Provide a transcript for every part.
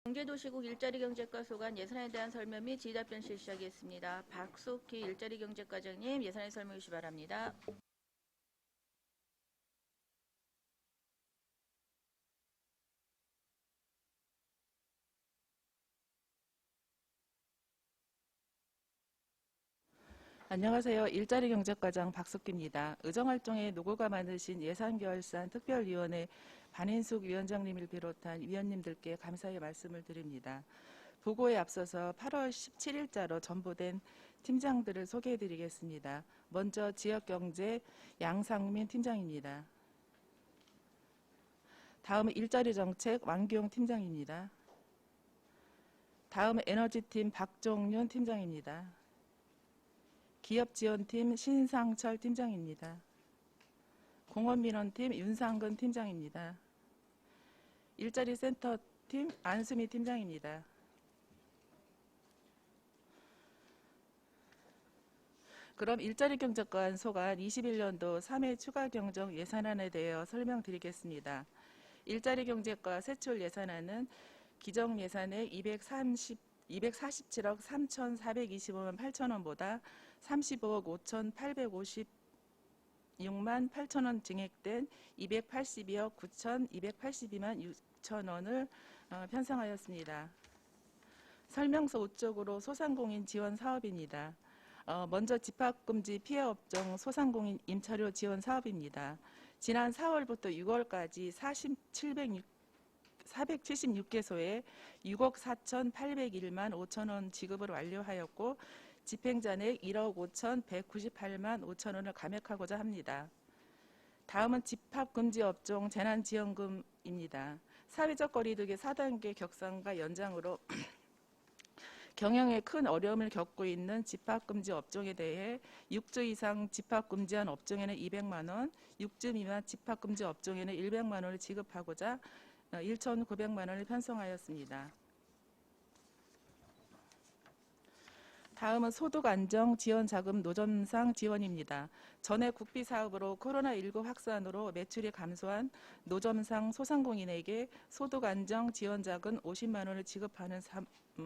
경제도시국 일자리경제과 소관 예산에 대한 설명 및 질의답변 실시하겠습니다. 박석희 일자리경제과장님 예산에 설명해 주시 바랍니다. 안녕하세요. 일자리경제과장 박석기입니다. 의정활동에 노고가 많으신 예산결산 특별위원회 반인숙 위원장님을 비롯한 위원님들께 감사의 말씀을 드립니다. 보고에 앞서서 8월 17일자로 전보된 팀장들을 소개해드리겠습니다. 먼저 지역경제 양상민 팀장입니다. 다음은 일자리정책 왕기용 팀장입니다. 다음은 에너지팀 박종윤 팀장입니다. 기업지원팀 신상철 팀장입니다. 공원민원팀 윤상근 팀장입니다. 일자리센터팀 안수미 팀장입니다. 그럼 일자리경제과 소관 21년도 3회 추가경정 예산안에 대해 설명드리겠습니다. 일자리경제과 세출 예산안은 기정예산의 247억 3,425만 8천원보다 35억 5,856만 8천원 증액된 282억 9,282만 6천원을 편성하였습니다. 설명서 우쪽으로 소상공인 지원 사업입니다. 먼저 집합금지 피해업종 소상공인 임차료 지원 사업입니다. 지난 4월부터 6월까지 476개소에 6억 4,801만 5천원 지급을 완료하였고 집행잔액 1억 5,198만 5천원을 감액하고자 합니다. 다음은 집합금지업종 재난지원금입니다. 사회적 거리두기 4단계 격상과 연장으로 경영에 큰 어려움을 겪고 있는 집합금지 업종에 대해 6주 이상 집합금지한 업종에는 200만원, 6주 미만 집합금지 업종에는 100만원을 지급하고자 1,900만원을 편성하였습니다. 다음은 소득안정지원자금 노점상 지원입니다. 전액 국비사업으로 코로나19 확산으로 매출이 감소한 노점상 소상공인에게 소득안정지원자금 50만원을 지급하는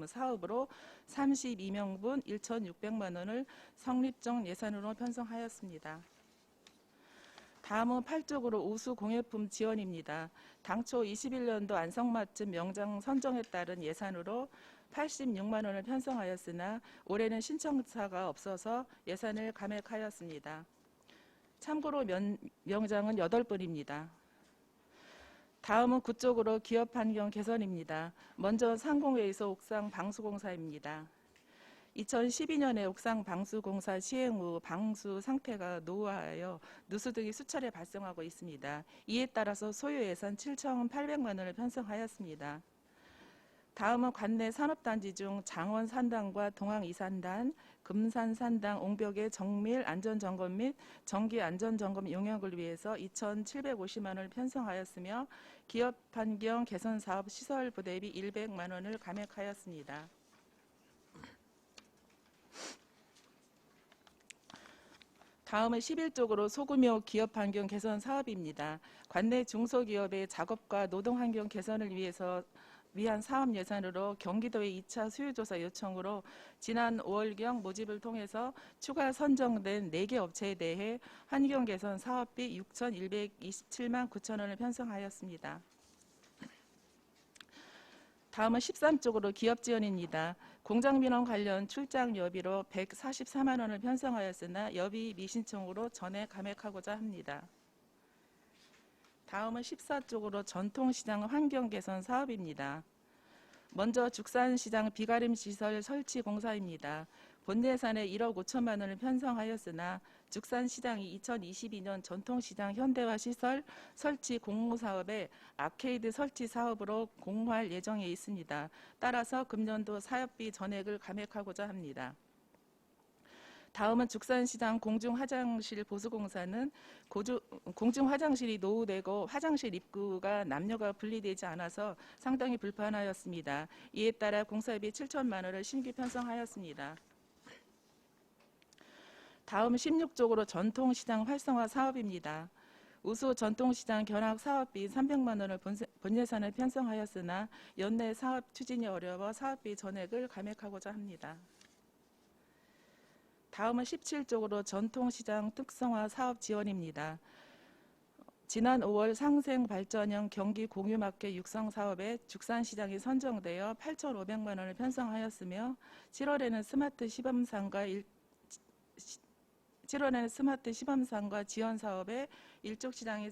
사업으로 32명분 1,600만원을 성립적 예산으로 편성하였습니다. 다음은 8쪽으로 우수공예품 지원입니다. 당초 21년도 안성맞춤 명장 선정에 따른 예산으로 86만원을 편성하였으나 올해는 신청사가 없어서 예산을 감액하였습니다. 참고로 명장은 8분입니다. 다음은 9쪽으로 기업환경 개선입니다. 먼저 상공회의소 옥상방수공사입니다. 2012년에 옥상방수공사 시행 후 방수 상태가 노후하여 누수 등이 수차례 발생하고 있습니다. 이에 따라서 소요 예산 7,800만원을 편성하였습니다. 다음은 관내 산업단지 중 장원 산당과 동항 2산단, 금산 산당 옹벽의 정밀 안전점검 및 정기 안전점검 용역을 위해서 2,750만원을 편성하였으며 기업환경 개선사업 시설 부대비 100만원을 감액하였습니다. 다음은 11쪽으로 소규모 기업환경 개선 사업입니다. 관내 중소기업의 작업과 노동환경 개선을 위한 사업 예산으로 경기도의 2차 수요조사 요청으로 지난 5월경 모집을 통해서 추가 선정된 4개 업체에 대해 환경개선 사업비 6,127만 9천원을 편성하였습니다. 다음은 13쪽으로 기업지원입니다. 공장민원 관련 출장 여비로 144만원을 편성하였으나 여비 미신청으로 전액 감액하고자 합니다. 다음은 14쪽으로 전통시장 환경개선 사업입니다. 먼저 죽산시장 비가림시설 설치 공사입니다. 본 예산에 1억 5천만원을 편성하였으나 죽산시장이 2022년 전통시장 현대화 시설 설치 공모사업에 아케이드 설치 사업으로 공모할 예정에 있습니다. 따라서 금년도 사업비 전액을 감액하고자 합니다. 다음은 죽산시장 공중화장실 보수공사는 공중화장실이 노후되고 화장실 입구가 남녀가 분리되지 않아서 상당히 불편하였습니다. 이에 따라 공사비 7천만원을 신규 편성하였습니다. 다음 16쪽으로 전통시장 활성화 사업입니다. 우수 전통시장 견학 사업비 300만 원을 본 예산에 편성하였으나 연내 사업 추진이 어려워 사업비 전액을 감액하고자 합니다. 다음은 17쪽으로 전통시장 특성화 사업 지원입니다. 지난 5월 상생발전형 경기 공유마켓 육성 사업에 죽산시장이 선정되어 8,500만 원을 편성하였으며 7월에는 스마트 시범상과 지원 사업에 일족시장이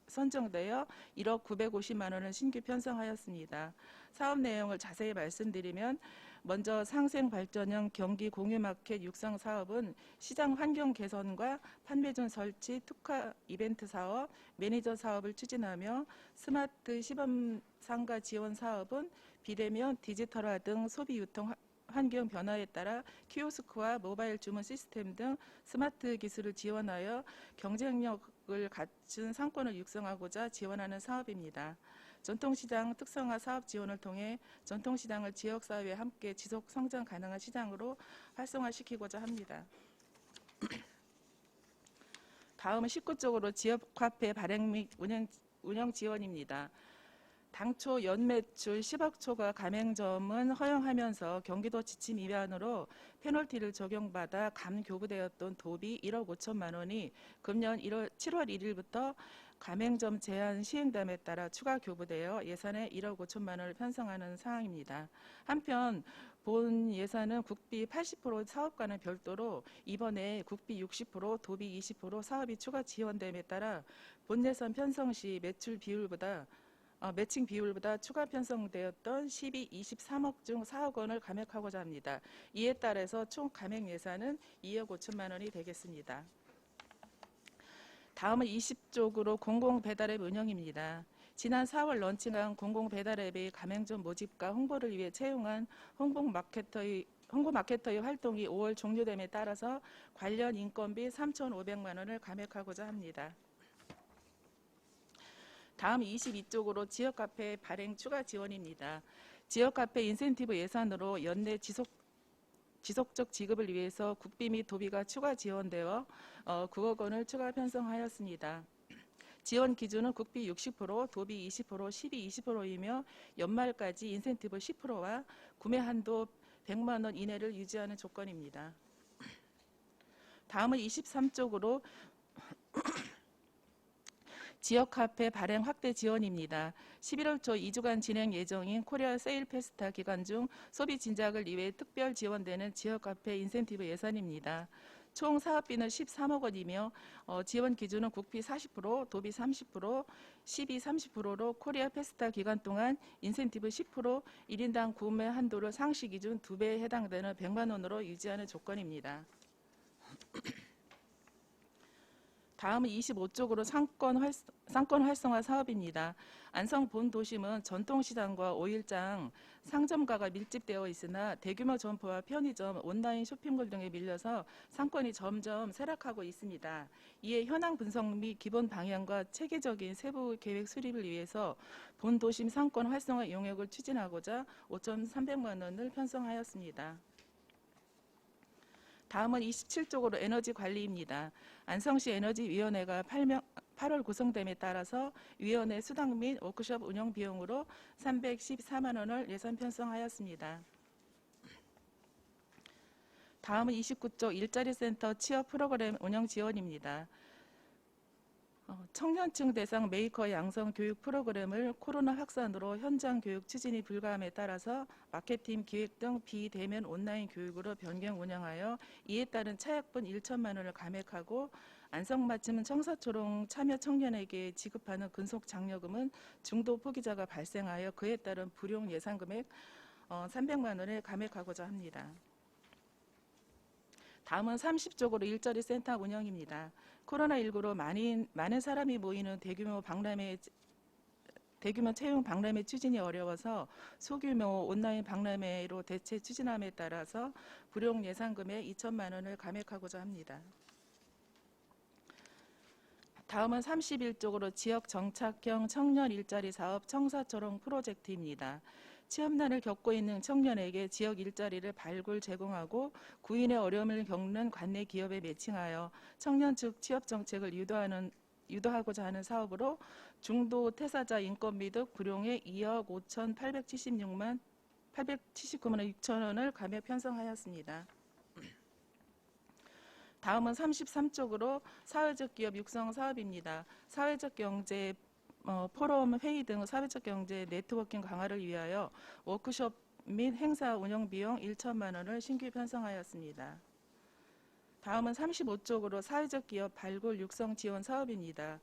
선정되어 1억 950만 원을 신규 편성하였습니다. 사업 내용을 자세히 말씀드리면 먼저 상생발전형 경기 공유마켓 육성 사업은 시장 환경 개선과 판매존 설치, 특화 이벤트 사업, 매니저 사업을 추진하며 스마트 시범상가 지원 사업은 비대면, 디지털화 등 소비 유통 환경 변화에 따라 키오스크와 모바일 주문 시스템 등 스마트 기술을 지원하여 경쟁력을 갖춘 상권을 육성하고자 지원하는 사업입니다. 전통시장 특성화 사업 지원을 통해 전통시장을 지역사회와 함께 지속 성장 가능한 시장으로 활성화시키고자 합니다. 다음은 19쪽으로 지역화폐 발행 및 운영 지원입니다. 당초 연매출 10억 초과 가맹점은 허용하면서 경기도 지침 위반으로 페널티를 적용받아 감교부되었던 도비 1억 5천만 원이 금년 7월 1일부터 가맹점 제한 시행됨에 따라 추가 교부되어 예산에 1억 5천만 원을 편성하는 사항입니다. 한편 본 예산은 국비 80% 사업과는 별도로 이번에 국비 60%, 도비 20% 사업이 추가 지원됨에 따라 본 예산 편성 시 매칭 비율보다 추가 편성되었던 23억 중 4억 원을 감액하고자 합니다. 이에 따라서 총 감액 예산은 2억 5천만 원이 되겠습니다. 다음은 20쪽으로 공공배달앱 운영입니다. 지난 4월 런칭한 공공배달앱의 가맹점 모집과 홍보를 위해 채용한 홍보 마케터의 활동이 5월 종료됨에 따라서 관련 인건비 3,500만 원을 감액하고자 합니다. 다음 22쪽으로 지역카페 발행 추가 지원입니다. 지역카페 인센티브 예산으로 연내 지속적 지급을 위해서 국비 및 도비가 추가 지원되어 9억 원을 추가 편성하였습니다. 지원 기준은 국비 60%, 도비 20%, 시비 20%이며 연말까지 인센티브 10%와 구매 한도 100만 원 이내를 유지하는 조건입니다. 다음은 23쪽으로 지역카페 발행 확대 지원입니다. 11월 초 2주간 진행 예정인 코리아 세일 페스타 기간 중 소비 진작을 위해 특별 지원되는 지역카페 인센티브 예산입니다. 총 사업비는 13억 원이며 지원 기준은 국비 40%, 도비 30%, 시비 30%로 코리아 페스타 기간 동안 인센티브 10%, 1인당 구매 한도를 상시 기준 2배에 해당되는 100만 원으로 유지하는 조건입니다. 다음은 25쪽으로 상권 활성화 사업입니다. 안성 본도심은 전통시장과 5일장 상점가가 밀집되어 있으나 대규모 점포와 편의점, 온라인 쇼핑몰 등에 밀려서 상권이 점점 쇠락하고 있습니다. 이에 현황 분석 및 기본 방향과 체계적인 세부 계획 수립을 위해서 본도심 상권 활성화 용역을 추진하고자 5,300만 원을 편성하였습니다. 다음은 27쪽으로 에너지 관리입니다. 안성시 에너지위원회가 8월 구성됨에 따라서 위원회 수당 및 워크숍 운영 비용으로 314만 원을 예산 편성하였습니다. 다음은 29쪽 일자리 센터 취업 프로그램 운영 지원입니다. 청년층 대상 메이커 양성 교육 프로그램을 코로나 확산으로 현장 교육 추진이 불가함에 따라서 마케팅 기획 등 비대면 온라인 교육으로 변경 운영하여 이에 따른 차액분 1천만 원을 감액하고 안성맞춤 청사초롱 참여 청년에게 지급하는 근속 장려금은 중도 포기자가 발생하여 그에 따른 불용 예산 금액 300만 원을 감액하고자 합니다. 다음은 30쪽으로 일자리 센터 운영입니다. 코로나19로 많은 사람이 모이는 대규모 채용 박람회 추진이 어려워서 소규모 온라인 박람회로 대체 추진함에 따라서 불용 예산 금액 2천만 원을 감액하고자 합니다. 다음은 31쪽으로 지역 정착형 청년 일자리 사업 청사초롱 프로젝트입니다. 취업난을 겪고 있는 청년에게 지역 일자리를 발굴 제공하고 구인의 어려움을 겪는 관내 기업에 매칭하여 청년 측 취업 정책을 유도하는 유도하고자 하는 사업으로 중도 퇴사자 인건비 등 구룡에 2억 5,879만 6천 원을 감액 편성하였습니다. 다음은 33쪽으로 사회적 기업 육성 사업입니다. 사회적 경제 포럼 회의 등 사회적 경제 네트워킹 강화를 위하여 워크숍 및 행사 운영 비용 1천만 원을 신규 편성하였습니다. 다음은 35쪽으로 사회적 기업 발굴 육성 지원 사업입니다.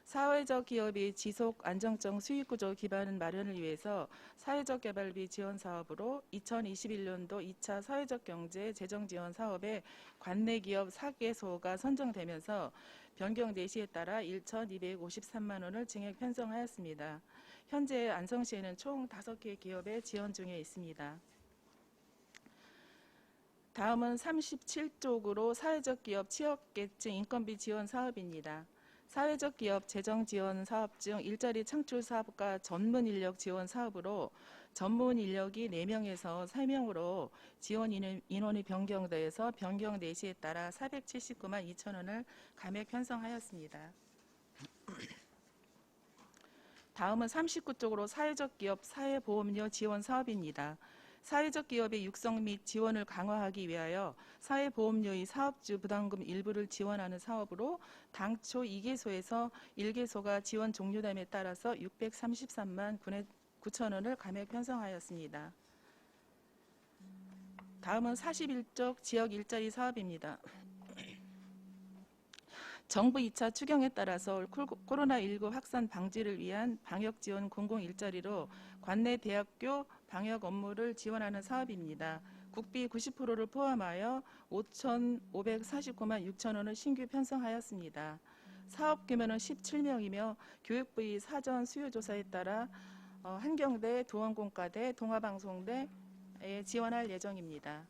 사회적 기업이 지속 안정적 수익 구조 기반 마련을 위해서 사회적 개발비 지원 사업으로 2021년도 2차 사회적 경제 재정 지원 사업에 관내 기업 4개소가 선정되면서 변경 내시에 따라 1,253만 원을 증액 편성하였습니다. 현재 안성시에는 총 5개 기업에 지원 중에 있습니다. 다음은 37쪽으로 사회적 기업 취업계층 인건비 지원 사업입니다. 사회적 기업 재정 지원 사업 중 일자리 창출 사업과 전문 인력 지원 사업으로 전문 인력이 4명에서 3명으로 지원 인원이 변경되어서 변경 내시에 따라 479만 2천 원을 감액 편성하였습니다. 다음은 39쪽으로 사회적 기업 사회보험료 지원 사업입니다. 사회적 기업의 육성 및 지원을 강화하기 위하여 사회보험료의 사업주 부담금 일부를 지원하는 사업으로 당초 2개소에서 1개소가 지원 종료됨에 따라서 633만 9천 원을 감액 편성하였습니다. 다음은 41쪽 지역 일자리 사업입니다. 정부 2차 추경에 따라서 코로나19 확산 방지를 위한 방역 지원 공공 일자리로 관내 대학교 방역 업무를 지원하는 사업입니다. 국비 90%를 포함하여 5,549만 6천 원을 신규 편성하였습니다. 사업 규모는 17명이며 교육부의 사전 수요조사에 따라 한경대, 도원공과대, 동아방송대에 지원할 예정입니다.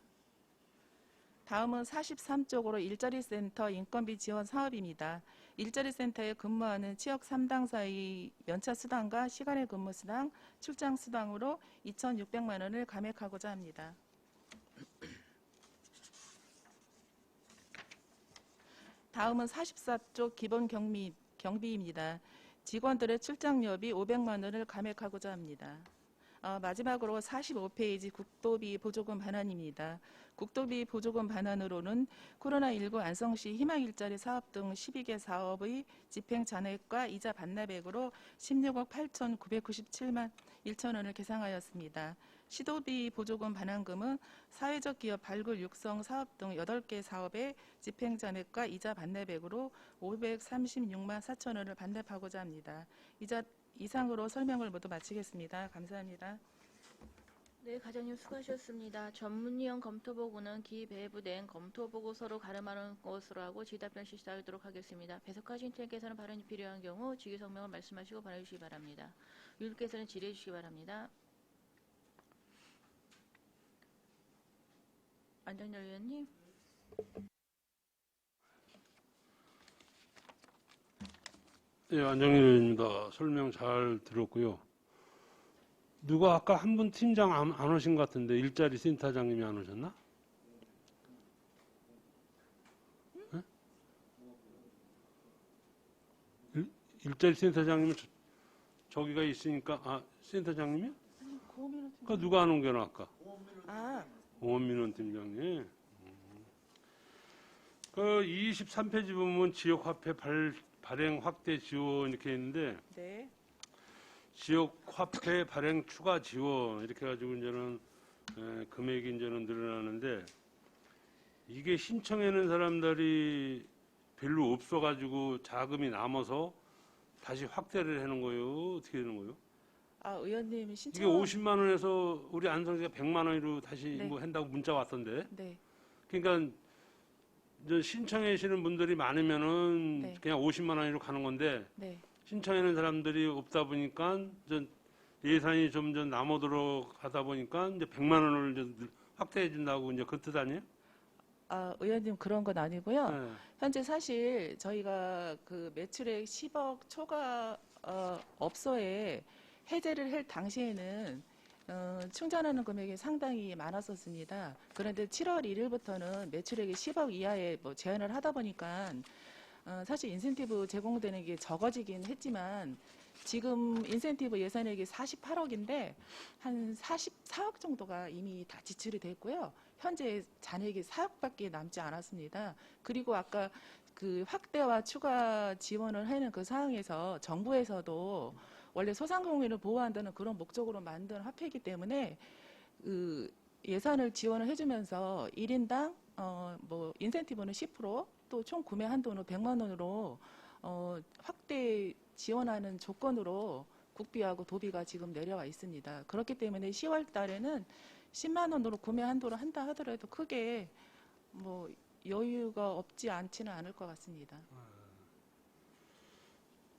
다음은 43쪽으로 일자리센터 인건비 지원 사업입니다. 일자리센터에 근무하는 취업 3당사의 연차 수당과 시간의 근무 수당, 출장 수당으로 2,600만 원을 감액하고자 합니다. 다음은 44쪽 기본 경비입니다. 직원들의 출장료비 500만 원을 감액하고자 합니다. 마지막으로 45페이지 국도비 보조금 반환입니다. 국도비 보조금 반환으로는 코로나19 안성시 희망일자리 사업 등 12개 사업의 집행 잔액과 이자 반납액으로 16억 8,997만 1천 원을 계상하였습니다. 시도비 보조금 반환금은 사회적 기업 발굴 육성 사업 등 8개 사업의 집행 잔액과 이자 반납액으로 536만 4천 원을 반납하고자 합니다. 이상으로 설명을 모두 마치겠습니다. 감사합니다. 네, 과장님 수고하셨습니다. 전문위원 검토보고는 기배부된 검토보고서로 가름하는 것으로 하고 질의답변 실시하도록 하겠습니다. 배석하신 팀께서는 발언이 필요한 경우 직위성명을 말씀하시고 발언해주시기 바랍니다. 위원께서는 질의해 주시기 바랍니다. 안정열 위원님. 네, 안정일 의원입니다. 설명 잘 들었고요. 누가 아까 한 분 팀장 안 오신 것 같은데 일자리 센터장님이 안 오셨나? 네? 일자리 센터장님은 저기가 있으니까 센터장님이요? 그러니까 누가 안 옮겨놔 아까? 오원민원 팀장님. 그 23페이지 보면 지역화폐 발행 확대 지원 이렇게 있는데 네. 지역화폐 발행 추가 지원 이렇게 해가지고 이제는 금액이 이제는 늘어나는데 이게 신청해낸 사람들이 별로 없어가지고 자금이 남아서 다시 확대를 하는 거예요. 어떻게 되는 거예요? 의원님 신청. 이게 50만 원에서 우리 안성시가 100만 원으로 다시 네. 뭐 한다고 문자 왔던데. 네. 그러니까 이제 신청하시는 분들이 많으면은 네. 그냥 50만 원으로 가는 건데. 네. 신청하는 사람들이 없다 보니까 예산이 좀 남아도록 하다 보니까 이제 100만 원을 이제 확대해 준다고 이제 그 뜻 아니에요? 의원님 그런 건 아니고요. 네. 현재 사실 저희가 그 매출액 10억 초과 업소에 해제를 할 당시에는 충전하는 금액이 상당히 많았었습니다. 그런데 7월 1일부터는 매출액이 10억 이하에 뭐 제한을 하다 보니까 사실 인센티브 제공되는 게 적어지긴 했지만 지금 인센티브 예산액이 48억인데 한 44억 정도가 이미 다 지출이 됐고요. 현재 잔액이 4억밖에 남지 않았습니다. 그리고 아까 그 확대와 추가 지원을 하는 그 상황에서 정부에서도 원래 소상공인을 보호한다는 그런 목적으로 만든 화폐이기 때문에 그 예산을 지원을 해주면서 1인당 뭐 인센티브는 10%, 또 총 구매 한도는 100만 원으로 확대 지원하는 조건으로 국비하고 도비가 지금 내려와 있습니다. 그렇기 때문에 10월 달에는 10만 원으로 구매 한도를 한다 하더라도 크게 뭐 여유가 없지 않지는 않을 것 같습니다.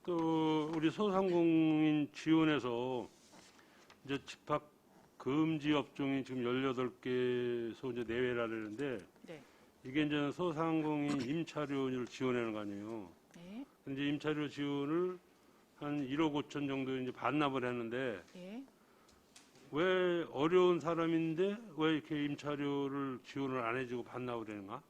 또 우리 소상공인 지원에서 이제 집합 금지 업종이 지금 18개소 이제 내외라는데 네. 이게 이제 소상공인 임차료를 지원하는 거 아니에요. 네. 근데 임차료 지원을 한 1억 5천 정도 이제 반납을 했는데 예. 왜 어려운 사람인데 왜 이렇게 임차료를 지원을 안 해주고 반납을 하는가?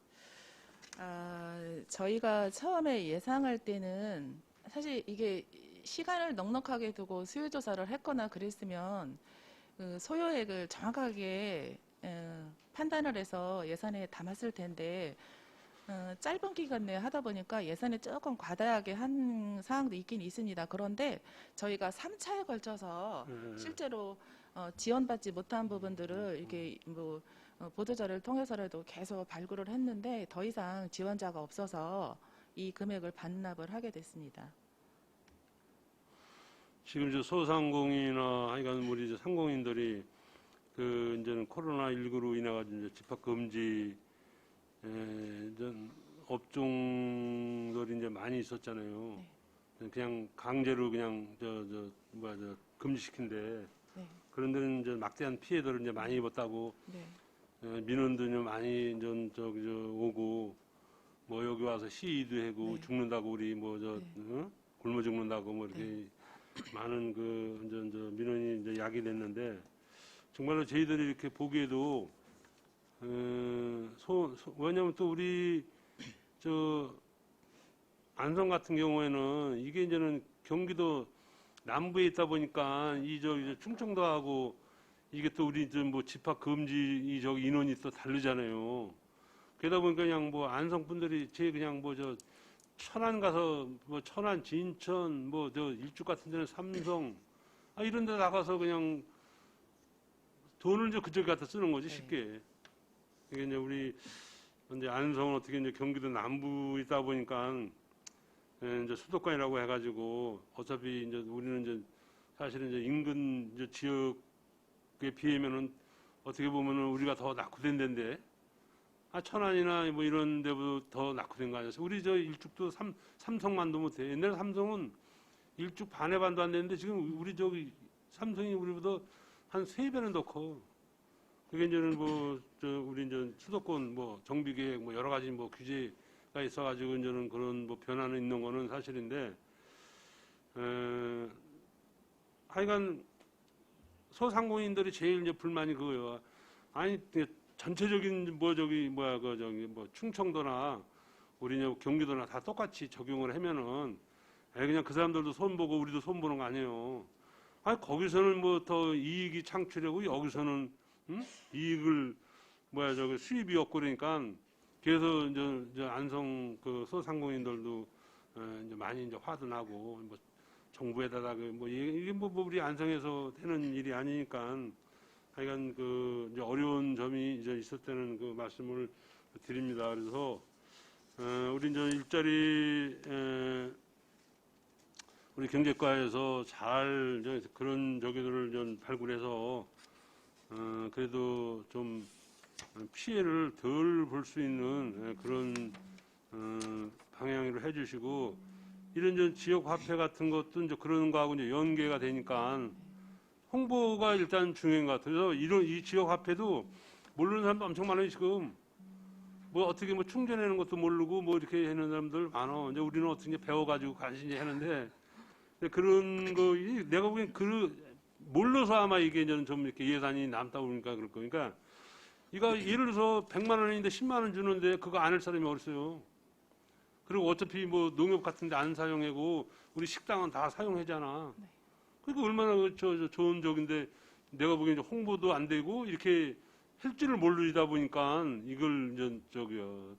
저희가 처음에 예상할 때는 사실 이게 시간을 넉넉하게 두고 수요 조사를 했거나 그랬으면 그 소요액을 정확하게 판단을 해서 예산에 담았을 텐데 짧은 기간 내에 하다 보니까 예산에 조금 과다하게 한 사항도 있긴 있습니다. 그런데 저희가 3차에 걸쳐서 실제로 지원받지 못한 부분들을 이렇게 뭐 보도자료를 통해서라도 계속 발굴을 했는데 더 이상 지원자가 없어서 이 금액을 반납을 하게 됐습니다. 지금 이제 소상공인이나 하여간 우리 이제 상공인들이 그 이제는 코로나19로 인해 가지고 이제 집합 금지 이제 업종들이 이제 많이 있었잖아요. 그냥 강제로 그냥 저 금지시킨데 네. 그런 데는 이제 막대한 피해들을 이제 많이 입었다고 네. 민원도 이제 많이 저기 오고 뭐 여기 와서 시위도 하고 네. 죽는다고 우리 뭐 네. 굶어 죽는다고 뭐 이렇게 네. 많은 그 이제 민원이 이제 야기됐는데 정말로 저희들이 이렇게 보기에도 왜냐면 또 우리 저 안성 같은 경우에는 이게 이제는 경기도 남부에 있다 보니까 이제 충청도하고 이게 또 우리 뭐 집합 금지 이 저기 인원이 또 다르잖아요. 그러다 보니까 그냥 뭐 안성 분들이 제 그냥 뭐 저 천안 가서 뭐 천안, 진천, 뭐 저 일주 같은 데는 삼성 이런 데 나가서 그냥 돈을 이제 그쪽에 갖다 쓰는 거지 쉽게. 이게 이제 우리 이제 안성은 어떻게 이제 경기도 남부에 있다 보니까 이제 수도권이라고 해가지고 어차피 이제 우리는 이제 사실은 이제 인근 이제 지역에 비하면은 어떻게 보면은 우리가 더 낙후된 데인데 천안이나 뭐 이런 데보다 더 낙후된 거 아니었어요? 우리 저 일죽도 삼성만도 못해. 옛날에 삼성은 일죽 반의 반도 안 되는데 지금 우리 저기 삼성이 우리보다 한 3배는 더 커. 그게 이제는 뭐 저 우리 이제 수도권 뭐 정비 계획 뭐 여러 가지 뭐 규제가 있어가지고 이제는 그런 뭐 변화는 있는 거는 사실인데 하여간 소상공인들이 제일 이제 불만이 그거예요. 아니 전체적인 뭐 저기 뭐야 그 저기 뭐 충청도나 우리 경기도나 다 똑같이 적용을 하면은 그냥 그 사람들도 손 보고 우리도 손 보는 거 아니에요. 아니 거기서는 뭐 더 이익이 창출되고 여기서는 이익을 뭐야 저기 수입이 없고 그러니까 그래서 이제 안성 그 소상공인들도 이제 많이 이제 화도 나고 뭐 정부에다가 뭐 이게 뭐 우리 안성에서 되는 일이 아니니까 하여간 그 이제 어려운 점이 이제 있을 때는 그 말씀을 드립니다. 그래서 우리 이제 일자리 우리 경제과에서 잘 이제 그런 저기들을 좀 발굴해서 그래도 좀 피해를 덜 볼 수 있는 그런 방향으로 해주시고 이런 저 지역 화폐 같은 것도 이제 그런 거하고 이제 연계가 되니까. 홍보가 일단 중요한 것 같아요. 그래서 이 지역 화폐도 모르는 사람도 엄청 많아요, 지금. 뭐 어떻게 뭐 충전하는 것도 모르고 뭐 이렇게 하는 사람들 많아. 이제 우리는 어떻게 배워가지고 관심이 하는데 그런 거, 내가 보기엔 몰라서 아마 이게 이제 좀 이렇게 예산이 남다 보니까 그럴 거니까 이거 예를 들어서 100만 원인데 10만 원 주는데 그거 안 할 사람이 어딨어요. 그리고 어차피 뭐 농협 같은데 안 사용하고 우리 식당은 다 사용하잖아. 네. 그러니까 얼마나 좋은 적인데 내가 보기엔 이제 홍보도 안 되고 이렇게 할 줄을 모르다 보니까 이걸 이제 저기요.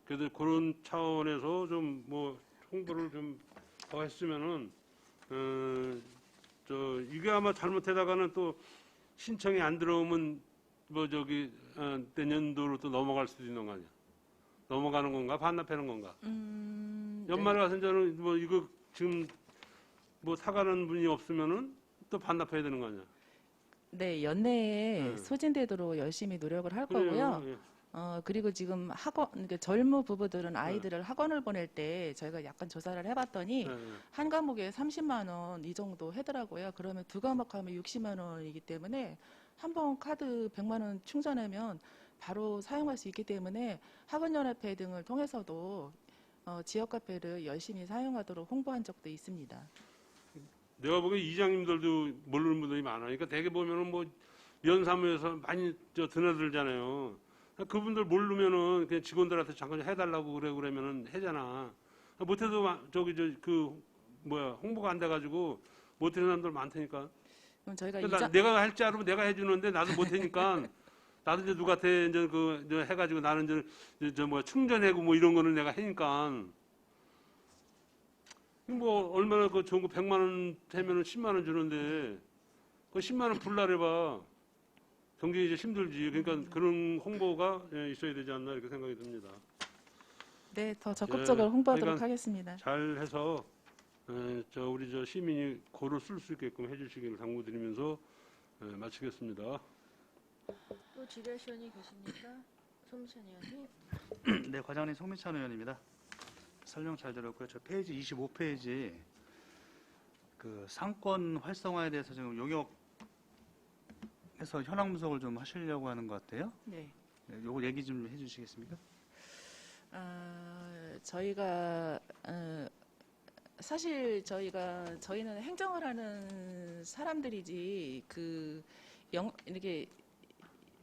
그래서 그런 차원에서 좀 뭐 홍보를 좀 더 했으면은 이게 아마 잘못하다가는 또 신청이 안 들어오면 뭐 저기 내년도로 또 넘어갈 수도 있는 거 아니야. 넘어가는 건가 반납하는 건가. 연말에 가서 저는 뭐 이거 지금 뭐 사가는 분이 없으면은 또 반납해야 되는 거 아니야. 네, 연내에 네. 소진되도록 열심히 노력을 할 그래요, 거고요. 예. 그리고 지금 그러니까 젊은 부부들은 아이들을 학원을 보낼 때 저희가 약간 조사를 해봤더니 예, 예. 한 과목에 30만 원 이 정도 하더라고요. 그러면 두 과목 하면 60만 원이기 때문에 한 번 카드 100만 원 충전하면 바로 사용할 수 있기 때문에 학원연합회 등을 통해서도 지역 카페를 열심히 사용하도록 홍보한 적도 있습니다. 내가 보기엔 이장님들도 모르는 분들이 많아요. 그러니까 대개 보면은 뭐 면사무에서 많이 드나들잖아요. 그분들 모르면은 그냥 직원들한테 잠깐 해달라고 그러면은 해잖아. 못해도 홍보가 안 돼가지고 못하는 사람들 많다니까. 그럼 저희가 그러니까 내가 할 줄 알으면 내가 해주는데 나도 못하니까 나도 이제 누구한테 이제 해가지고 나는 이제 충전하고 뭐 이런 거는 내가 하니까. 뭐 얼마나 그 좋은 거 100만 원 되면은 10만 원 주는데 그 10만 원 불날해봐 경쟁이 이제 힘들지. 그러니까 그런 홍보가 있어야 되지 않나 이렇게 생각이 듭니다. 네, 더 적극적으로 홍보하도록 그러니까 하겠습니다. 잘 해서 우리 시민이 고를 쓸 수 있게끔 해주시기를 당부드리면서 마치겠습니다. 또 질의하실 의원이 계십니까? 손미찬 의원님. 네, 과장님 송민찬 의원입니다. 설명 잘 들었고요. 저 페이지 25페이지 그 상권 활성화에 대해서 지금 용역해서 현황 분석을 좀 하시려고 하는 것 같아요. 네. 네, 요거 얘기 좀 해주시겠습니까? 저희가 사실 저희는 행정을 하는 사람들이지 이렇게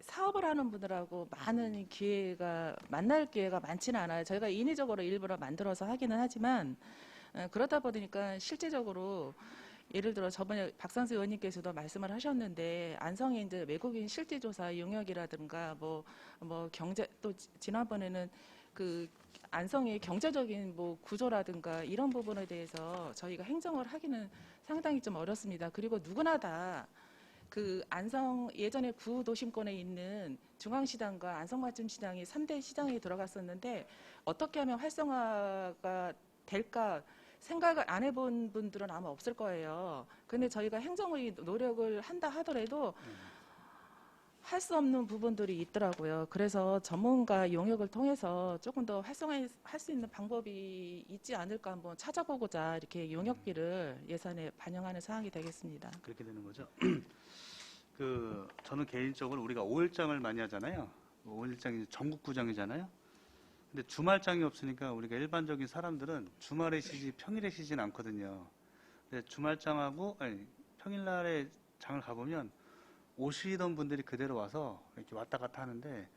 사업을 하는 분들하고 많은 만날 기회가 많지는 않아요. 저희가 인위적으로 일부러 만들어서 하기는 하지만 그러다 보니까 실제적으로 예를 들어 저번에 박상수 의원님께서도 말씀을 하셨는데 안성에 이제 외국인 실질조사 용역이라든가 뭐 경제 또 지난번에는 그 안성의 경제적인 뭐 구조라든가 이런 부분에 대해서 저희가 행정을 하기는 상당히 좀 어렵습니다. 그리고 누구나 다 그 안성 예전에 구도심권에 있는 중앙시장과 안성맞춤시장이 3대 시장에 들어갔었는데 어떻게 하면 활성화가 될까 생각을 안 해본 분들은 아마 없을 거예요. 근데 저희가 행정의 노력을 한다 하더라도 할 수 없는 부분들이 있더라고요. 그래서 전문가 용역을 통해서 조금 더 활성화할 수 있는 방법이 있지 않을까 한번 찾아보고자 이렇게 용역비를 예산에 반영하는 사항이 되겠습니다. 그렇게 되는 거죠. 저는 개인적으로 우리가 5일장을 많이 하잖아요. 5일장이 전국구장이잖아요. 근데 주말장이 없으니까 우리가 일반적인 사람들은 주말에 쉬지 평일에 쉬지는 않거든요. 근데 평일날에 장을 가보면 오시던 분들이 그대로 와서 이렇게 왔다 갔다 하는데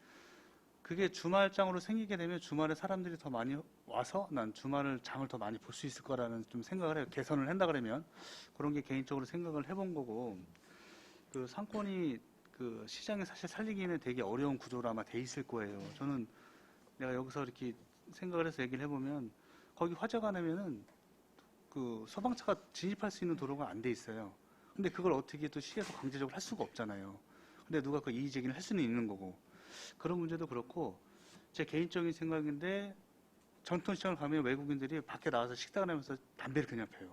그게 주말장으로 생기게 되면 주말에 사람들이 더 많이 와서 난 주말을 장을 더 많이 볼 수 있을 거라는 좀 생각을 해요. 개선을 한다 그러면 그런 게 개인적으로 생각을 해본 거고 그 상권이 그 시장에 사실 살리기는 되게 어려운 구조로 아마 돼 있을 거예요. 저는 내가 여기서 이렇게 생각을 해서 얘기를 해보면 거기 화재가 나면은 그 소방차가 진입할 수 있는 도로가 안 돼 있어요. 근데 그걸 어떻게 또 시에서 강제적으로 할 수가 없잖아요. 근데 누가 그 이의 제기를 할 수는 있는 거고. 그런 문제도 그렇고 제 개인적인 생각인데 전통시장을 가면 외국인들이 밖에 나와서 식당을 하면서 담배를 그냥 펴요.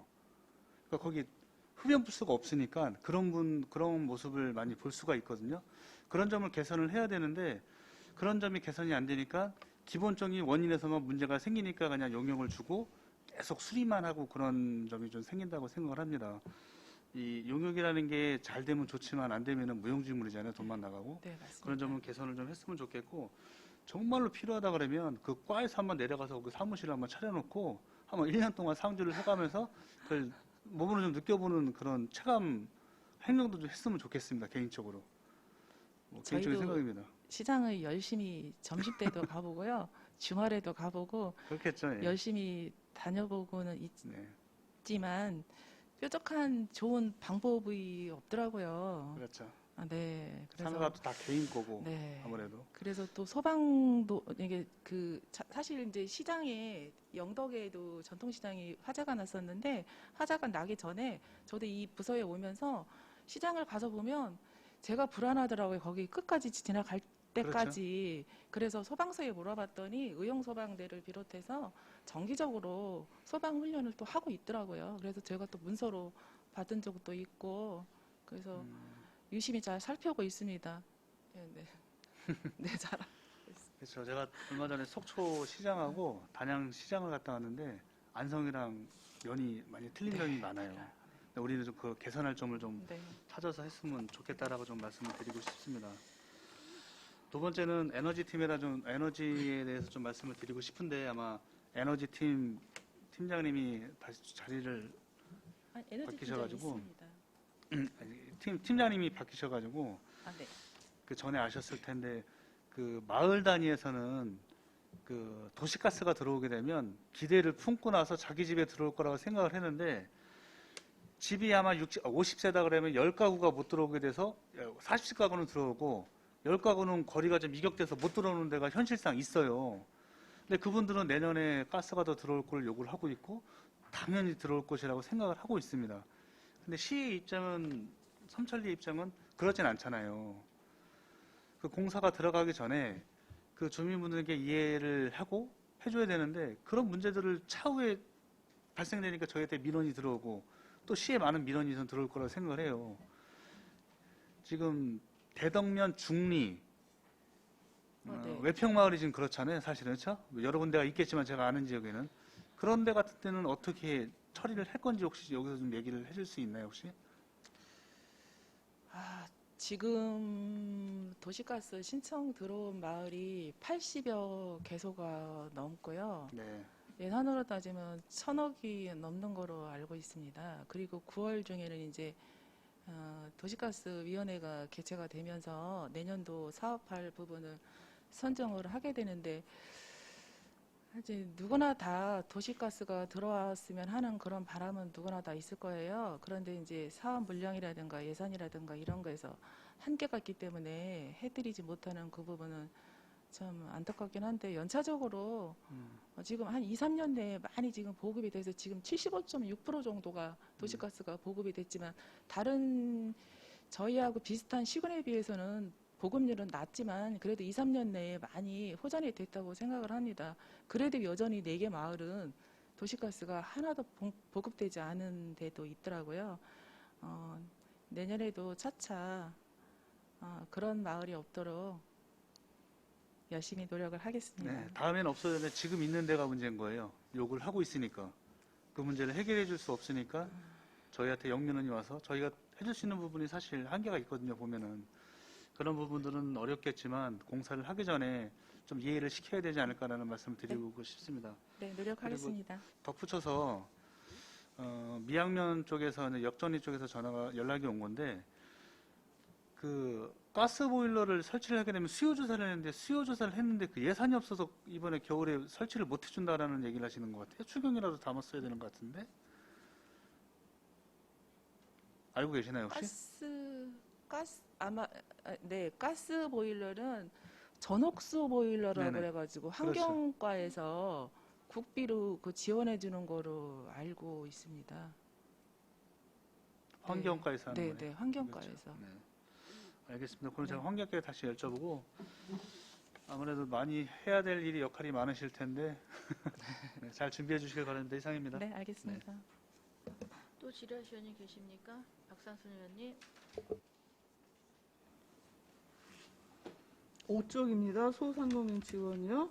그러니까 거기 흡연 부스가 없으니까 그런 모습을 많이 볼 수가 있거든요. 그런 점을 개선을 해야 되는데 그런 점이 개선이 안 되니까 기본적인 원인에서만 문제가 생기니까 그냥 용역을 주고 계속 수리만 하고 그런 점이 좀 생긴다고 생각을 합니다. 이 용역이라는 게 잘 되면 좋지만 안 되면은 무용지물이잖아요. 돈만 나가고. 네, 맞습니다. 그런 점은 개선을 좀 했으면 좋겠고 정말로 필요하다 그러면 그 과에서 한번 내려가서 그 사무실을 한번 차려놓고 한번 1년 동안 상주를 해가면서 그걸 몸으로 좀 느껴보는 그런 체감 행동도 좀 했으면 좋겠습니다. 개인적으로. 개인적인 저희도 생각입니다. 시장을 열심히 점심 때도 가보고요. 주말에도 가보고 그렇겠죠. 예. 열심히 다녀보고는 네, 있지만 뾰족한 좋은 방법이 없더라고요. 그렇죠. 아, 네. 그래서 상가도 다 개인 거고 네. 아무래도. 그래서 또 소방도 이게 사실 이제 시장에 영덕에도 전통시장이 화재가 났었는데 화재가 나기 전에 저도 이 부서에 오면서 시장을 가서 보면 제가 불안하더라고요. 거기 끝까지 지나갈 때까지. 그래서 소방서에 물어봤더니 의용소방대를 비롯해서 정기적으로 소방 훈련을 또 하고 있더라고요. 그래서 제가 또 문서로 받은 적도 있고 그래서 유심히 잘 살펴보고 있습니다. 네, 네. 네, 잘. 그렇죠. 제가 얼마 전에 속초 시장하고 단양 시장을 갔다 왔는데 안성이랑 면이 많이 틀린 네, 점이 많아요. 근데 우리는 좀 그 개선할 점을 좀 네. 찾아서 했으면 좋겠다라고 좀 말씀을 드리고 싶습니다. 두 번째는 에너지팀이라 좀 에너지에 대해서 좀 말씀을 드리고 싶은데 아마 에너지팀 팀장님이 다시 자리를 아니, 에너지 바뀌셔가지고. 있습니다. 팀장님이 바뀌셔가지고 아, 네. 그 전에 아셨을 텐데 그 마을 단위에서는 그 도시가스가 들어오게 되면 기대를 품고 나서 자기 집에 들어올 거라고 생각을 했는데 집이 아마 50세다 그러면 10가구가 못 들어오게 돼서 40가구는 들어오고 10가구는 거리가 좀 이격돼서 못 들어오는 데가 현실상 있어요. 근데 그분들은 내년에 가스가 더 들어올 걸 요구를 하고 있고 당연히 들어올 것이라고 생각을 하고 있습니다. 근데 시의 입장은 삼천리 입장은 그렇진 않잖아요. 그 공사가 들어가기 전에 그 주민분들에게 이해를 하고 해줘야 되는데 그런 문제들을 차후에 발생되니까 저희한테 민원이 들어오고 또 시에 많은 민원이 좀 들어올 거라고 생각을 해요. 지금 대덕면 중리 네. 외평마을이 지금 그렇잖아요. 사실은 그렇죠? 여러 군데가 있겠지만 제가 아는 지역에는 그런 데 같은 때는 어떻게 처리를 할 건지 혹시 여기서 좀 얘기를 해줄 수 있나요 혹시? 아, 지금 도시가스 신청 들어온 마을이 80여 개소가 넘고요. 네. 예산으로 따지면 1,000억이 넘는 거로 알고 있습니다. 그리고 9월 중에는 이제 도시가스위원회가 개최가 되면서 내년도 사업할 부분을 선정을 하게 되는데 이제 누구나 다 도시가스가 들어왔으면 하는 그런 바람은 누구나 다 있을 거예요. 그런데 이제 사업 물량이라든가 예산이라든가 이런 거에서 한계가 있기 때문에 해드리지 못하는 그 부분은 참 안타깝긴 한데 연차적으로 지금 한 2, 3년 내에 많이 지금 보급이 돼서 지금 75.6% 정도가 도시가스가 보급이 됐지만 다른 저희하고 비슷한 시군에 비해서는 보급률은 낮지만 그래도 2, 3년 내에 많이 호전이 됐다고 생각을 합니다. 그래도 여전히 4개 마을은 도시가스가 하나도 보급되지 않은 데도 있더라고요. 내년에도 차차 그런 마을이 없도록 열심히 노력을 하겠습니다. 네, 다음엔 없어야 되는데 지금 있는 데가 문제인 거예요. 욕을 하고 있으니까 그 문제를 해결해 줄 수 없으니까 저희한테 영민원이 와서 저희가 해줄 수 있는 부분이 사실 한계가 있거든요. 보면은 그런 부분들은 어렵겠지만 공사를 하기 전에 좀 이해를 시켜야 되지 않을까라는 말씀을 드리고 싶습니다. 네, 노력하겠습니다. 덧붙여서 미양면 쪽에서 역전리 쪽에서 연락이 온 건데 그 가스 보일러를 설치를 하게 되면 수요 조사를 했는데 그 예산이 없어서 이번에 겨울에 설치를 못 해준다라는 얘기를 하시는 것 같아요. 추경이라도 담았어야 되는 것 같은데 알고 계시나요 혹시? 가스 보일러는 전옥수 보일러라고 네네. 그래가지고 그렇죠. 환경과에서 국비로 그 지원해 주는 거로 알고 있습니다. 환경과에서 하는 네, 거예요. 네, 환경과에서. 그렇죠. 네. 알겠습니다. 그럼 제가 네. 환경과에 다시 여쭤보고 아무래도 많이 해야 될 일이 역할이 많으실 텐데 네, 잘 준비해 주시길 바랍니다. 이상입니다. 네, 알겠습니다. 또 질의하실 의원님 계십니까? 박상순 의원님. 5쪽입니다. 소상공인 지원이요.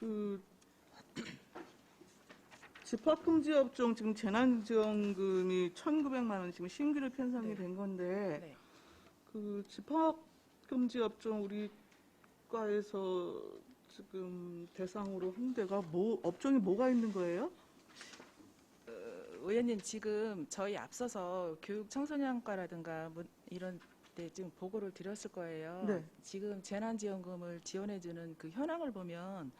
그 집합금지업종 지금 재난지원금이 1,900만 원 지금 신규로 편성이 네. 된 건데 네. 그 집합금지업종 우리 과에서 지금 대상으로 한 데가 업종이 뭐가 있는 거예요? 의원님 지금 저희 앞서서 교육 청소년과라든가 이런 네, 지금 보고를 드렸을 거예요. 네. 지금 재난지원금을 지원해주는 그 현황을 보면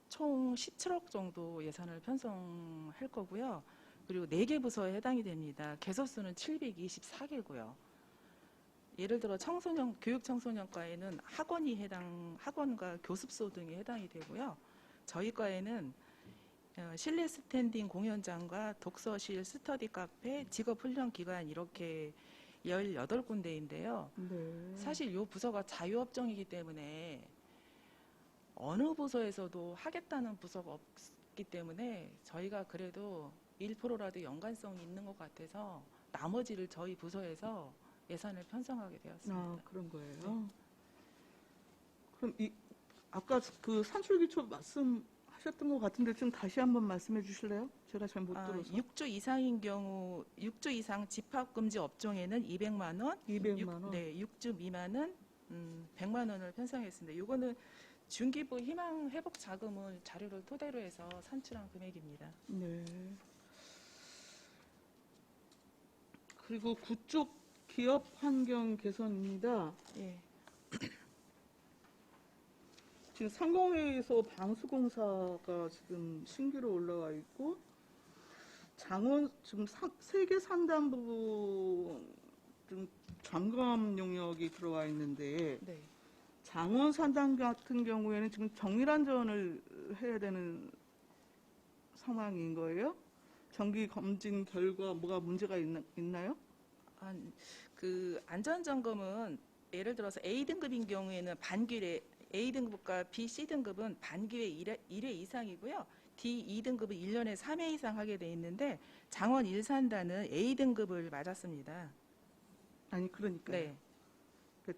총 17억 정도 예산을 편성할 거고요. 그리고 4개 부서에 해당이 됩니다. 개소수는 724개고요. 예를 들어 교육청소년과에는 학원과 교습소 등이 해당이 되고요. 저희 과에는 실내 스탠딩 공연장과 독서실, 스터디 카페, 직업훈련기관 이렇게 18군데인데요. 네. 사실 이 부서가 자유업종이기 때문에 어느 부서에서도 하겠다는 부서가 없기 때문에 저희가 그래도 1%라도 연관성이 있는 것 같아서 나머지를 저희 부서에서 예산을 편성하게 되었습니다. 아, 그런 거예요. 그럼 아까 그 산출기초 말씀하셨던 것 같은데 좀 다시 한번 말씀해 주실래요? 제가 잘 못 들어서. 6주 이상인 경우 6주 이상 집합금지 업종에는 200만 원, 200만 원. 네, 6주 미만은 100만 원을 편성했습니다. 이거는 중기부 희망 회복 자금을 자료를 토대로 해서 산출한 금액입니다. 네. 그리고 그쪽 기업 환경 개선입니다. 예. 지금 상공회의소 방수공사가 지금 신규로 올라와 있고 장원 지금 세계 산단 부분 좀 점검 용역이 들어와 있는데 네. 장원 산단 같은 경우에는 지금 정밀안전을 해야 되는 상황인 거예요? 정기 검진 결과 뭐가 문제가 있나요? 그 안전점검은 예를 들어서 A등급인 경우에는 반기회, A등급과 B, C등급은 반기회 1회 이상이고요. D, 2등급은 1년에 3회 이상 하게 돼 있는데 장원 1산단은 A등급을 맞았습니다. 아니 그러니까요. 네. 그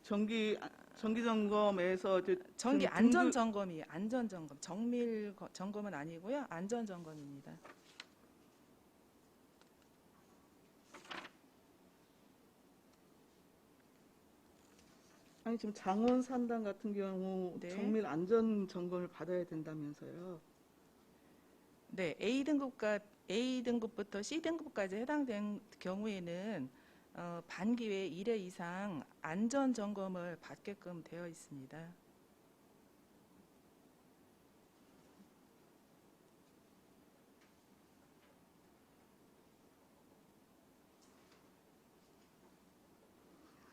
정기 점검에서 이제 정기 지금 안전점검이에요. 안전점검. 정밀 점검은 아니고요. 안전점검입니다. 아니 지금 장원 산단 같은 경우 네. 정밀 안전 점검을 받아야 된다면서요. 네, A등급부터 C등급까지 해당된 경우에는 반기회 1회 이상 안전 점검을 받게끔 되어 있습니다.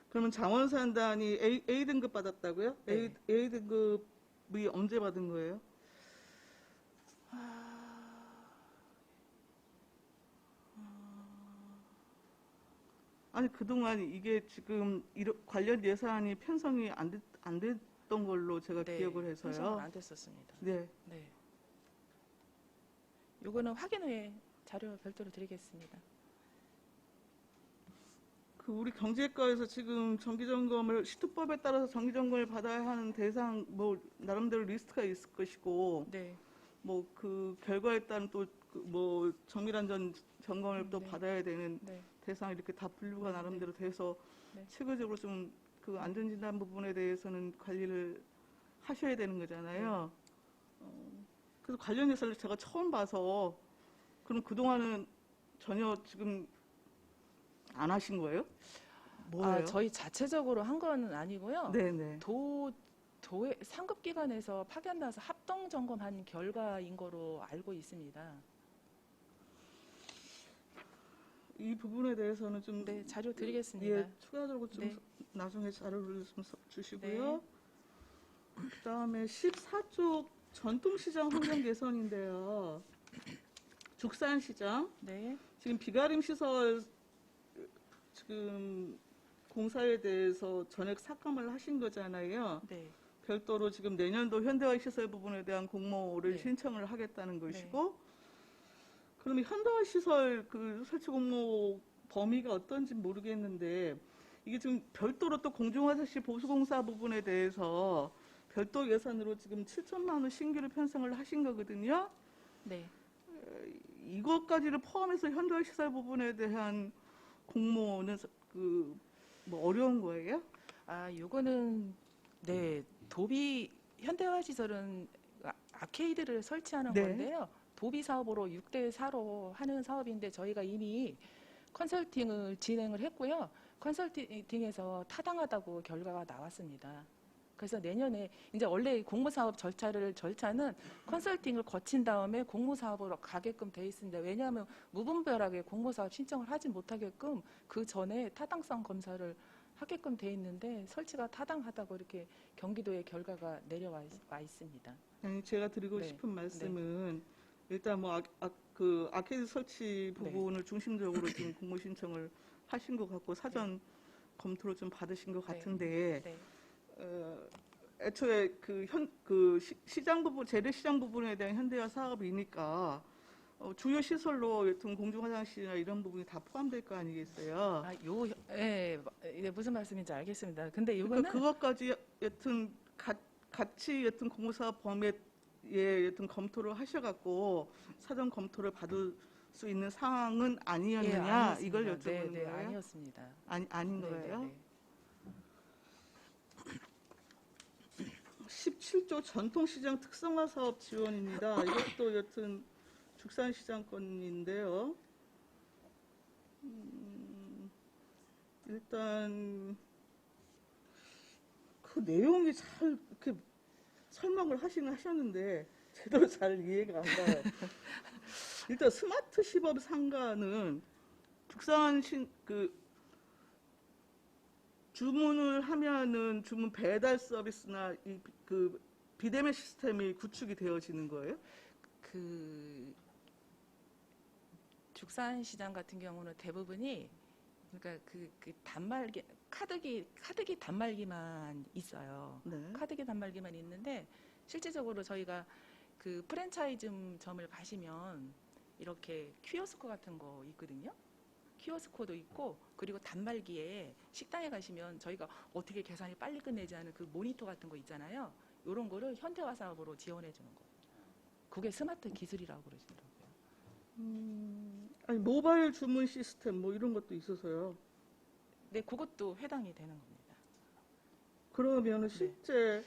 그러면 장원 산단이 A등급 받았다고요? 네. A등급이 언제 받은 거예요? 아니 그동안 이게 지금 관련 예산이 편성이 안 됐던 걸로 제가 네, 기억을 편성은 해서요. 안 됐었습니다. 네. 네. 요거는 확인 후에 자료 별도로 드리겠습니다. 그 우리 경제과에서 지금 정기점검을 시투법에 따라서 정기점검을 받아야 하는 대상 뭐 나름대로 리스트가 있을 것이고 네. 뭐 그 결과에 따른 또 뭐 정밀안전 점검을 또 네. 받아야 되는 네. 대상 이렇게 다 분류가 나름대로 돼서 네. 체계적으로 좀 그 안전진단 부분에 대해서는 관리를 하셔야 되는 거잖아요. 그래서 관련 예산을 제가 처음 봐서 그럼 그동안은 전혀 지금 안 하신 거예요? 뭐예요? 저희 자체적으로 한 건 아니고요. 네네. 도의 상급기관에서 파견나서 합동 점검한 결과인 거로 알고 있습니다. 이 부분에 대해서는 좀 네, 자료 드리겠습니다. 예, 추가적으로 좀 네. 나중에 자료를 좀 주시고요. 그다음에 14쪽 전통시장 환경 개선인데요. 죽산시장 네. 지금 비가림 시설 지금 공사에 대해서 전액 삭감을 하신 거잖아요. 네. 별도로 지금 내년도 현대화 시설 부분에 대한 공모를 네. 신청을 하겠다는 것이고, 그러면 현대화 시설 그 설치 공모 범위가 어떤지 모르겠는데 이게 지금 별도로 또 공중화장실 보수공사 부분에 대해서 별도 예산으로 지금 7천만 원 신규로 편성을 하신 거거든요. 네. 이것까지를 포함해서 현대화 시설 부분에 대한 공모는 그 뭐 어려운 거예요? 요거는 네, 도비 현대화 시설은 아케이드를 설치하는 네. 건데요. 도비 사업으로 6대 4로 하는 사업인데 저희가 이미 컨설팅을 진행을 했고요. 컨설팅에서 타당하다고 결과가 나왔습니다. 그래서 내년에 이제 원래 공모사업 절차는 컨설팅을 거친 다음에 공모사업으로 가게끔 돼 있습니다. 왜냐하면 무분별하게 공모사업 신청을 하지 못하게끔 그 전에 타당성 검사를 하게끔 돼 있는데 설치가 타당하다고 이렇게 경기도의 결과가 내려와 있습니다. 아니, 제가 드리고 네. 싶은 말씀은 일단 뭐 그 아케이드 설치 부분을 중심적으로 지금 공모 신청을 하신 것 같고 사전 검토를 좀 받으신 것 같은데 네. 애초에 시장 부분 재래시장 부분에 대한 현대화 사업이니까 주요 시설로 여튼 공중 화장실이나 이런 부분이 다 포함될 거 아니겠어요? 예, 무슨 말씀인지 알겠습니다. 근데 이거는 그러니까 그것까지 여튼 같이 여튼 공모사업 범위에 여튼 검토를 하셔갖고 사전 검토를 받을 수 있는 상황은 아니었느냐 아니었습니다. 이걸 여쭤보는 네, 거예요? 아니었습니다. 아닌 네, 거예요? 네, 네. 17조 전통시장 특성화 사업 지원입니다. 이것도 여튼 축산시장 건인데요. 일단 그 내용이 잘 이렇게 설명을 하셨는데 제대로 잘 이해가 안 가요. 일단 스마트 시범 상가는 주문을 하면은 주문 배달 서비스나 그 비대면 시스템이 구축이 되어지는 거예요? 그 축산시장 같은 경우는 대부분이 그러니까 그 단말기 카드기 단말기만 있어요. 네. 카드기 단말기만 있는데 실질적으로 저희가 그 프랜차이즈점을 가시면 이렇게 키오스크 같은 거 있거든요. 키오스코도 있고 그리고 단말기에 식당에 가시면 저희가 어떻게 계산이 빨리 끝내지 않은 그 모니터 같은 거 있잖아요. 이런 거를 현대화 사업으로 지원해 주는 거예요. 그게 스마트 기술이라고 그러시더라고요. 아니 모바일 주문 시스템 뭐 이런 것도 있어서요. 네, 그것도 해당이 되는 겁니다. 그러면은 실제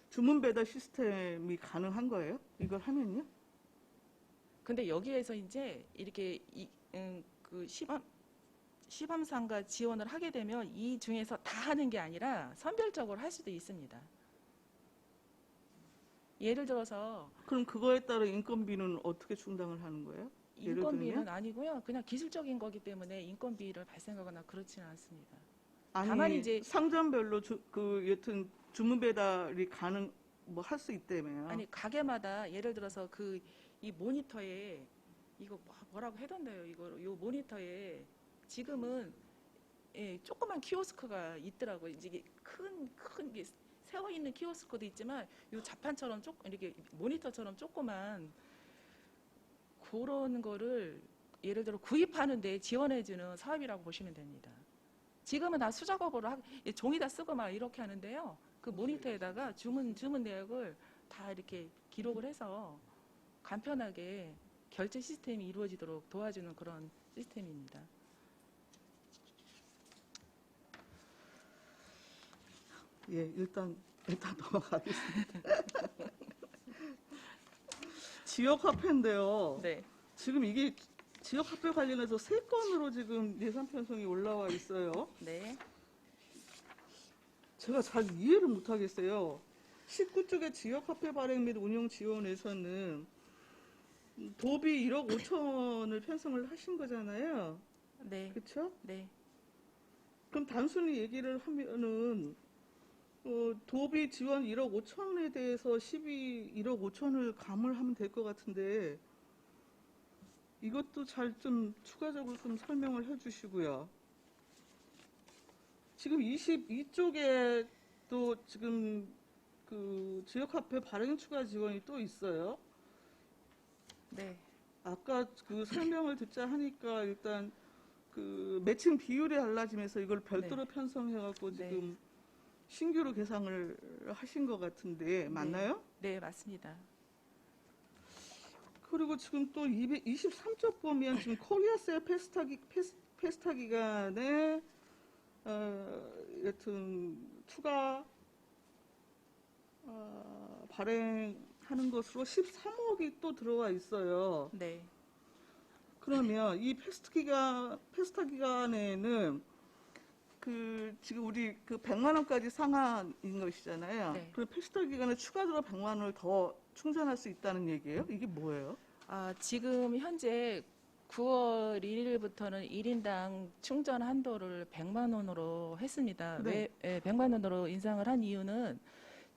주문 배달 시스템이 가능한 거예요? 이걸 하면요? 근데 여기에서 이제 이렇게 그 시범상가 지원을 하게 되면 이 중에서 다 하는 게 아니라 선별적으로 할 수도 있습니다. 예를 들어서 그럼 그거에 따라 인건비는 어떻게 충당을 하는 거예요? 예를 인건비는 들면? 아니고요. 그냥 기술적인 거기 때문에 인건비를 발생하거나 그렇지는 않습니다. 아니, 다만 이제 상점별로 여튼 주문 배달이 뭐 할 수 있다며요. 아니 가게마다 예를 들어서 이 모니터에 이거 뭐라고 해던데요. 요 모니터에 지금은 조그만 키오스크가 있더라고요. 이제 큰 세워 있는 키오스크도 있지만 요 자판처럼 이렇게 모니터처럼 조그만 그런 거를 예를 들어 구입하는데 지원해주는 사업이라고 보시면 됩니다. 지금은 다 수작업으로 종이다 쓰고 막 이렇게 하는데요. 그 모니터에다가 주문 내역을 다 이렇게 기록을 해서 간편하게 결제 시스템이 이루어지도록 도와주는 그런 시스템입니다. 예, 일단 넘어가겠습니다. 지역화폐인데요. 네. 지금 이게 지역화폐 관련해서 3건으로 지금 예산 편성이 올라와 있어요. 네. 제가 잘 이해를 못하겠어요. 19쪽의 지역화폐 발행 및 운영 지원에서는 도비 1억 5천을 편성을 하신 거잖아요. 네. 그렇죠? 네. 그럼 단순히 얘기를 하면은 도비 지원 1억 5천에 대해서 1억 5천을 감을 하면 될 것 같은데 이것도 잘 좀 추가적으로 좀 설명을 해주시고요. 지금 22쪽에 또 지금 그 지역화폐 발행 추가 지원이 또 있어요. 네. 아까 그 설명을 듣자 하니까 일단 그 매칭 비율이 달라지면서 이걸 별도로 편성해갖고 지금 신규로 계상을 하신 것 같은데 맞나요? 네, 맞습니다. 그리고 지금 또 223쪽 보면 지금 코리아셀 페스타 기간에 여튼 추가 발행하는 것으로 13억이 또 들어와 있어요. 네. 그러면 이 페스타 기간에는 그 지금 우리 그 100만 원까지 상한인 것이잖아요. 네. 그럼 페스티벌 기간에 추가로 100만 원을 더 충전할 수 있다는 얘기예요? 이게 뭐예요? 지금 현재 9월 1일부터는 1인당 충전 한도를 100만 원으로 했습니다. 네. 왜 100만 원으로 인상을 한 이유는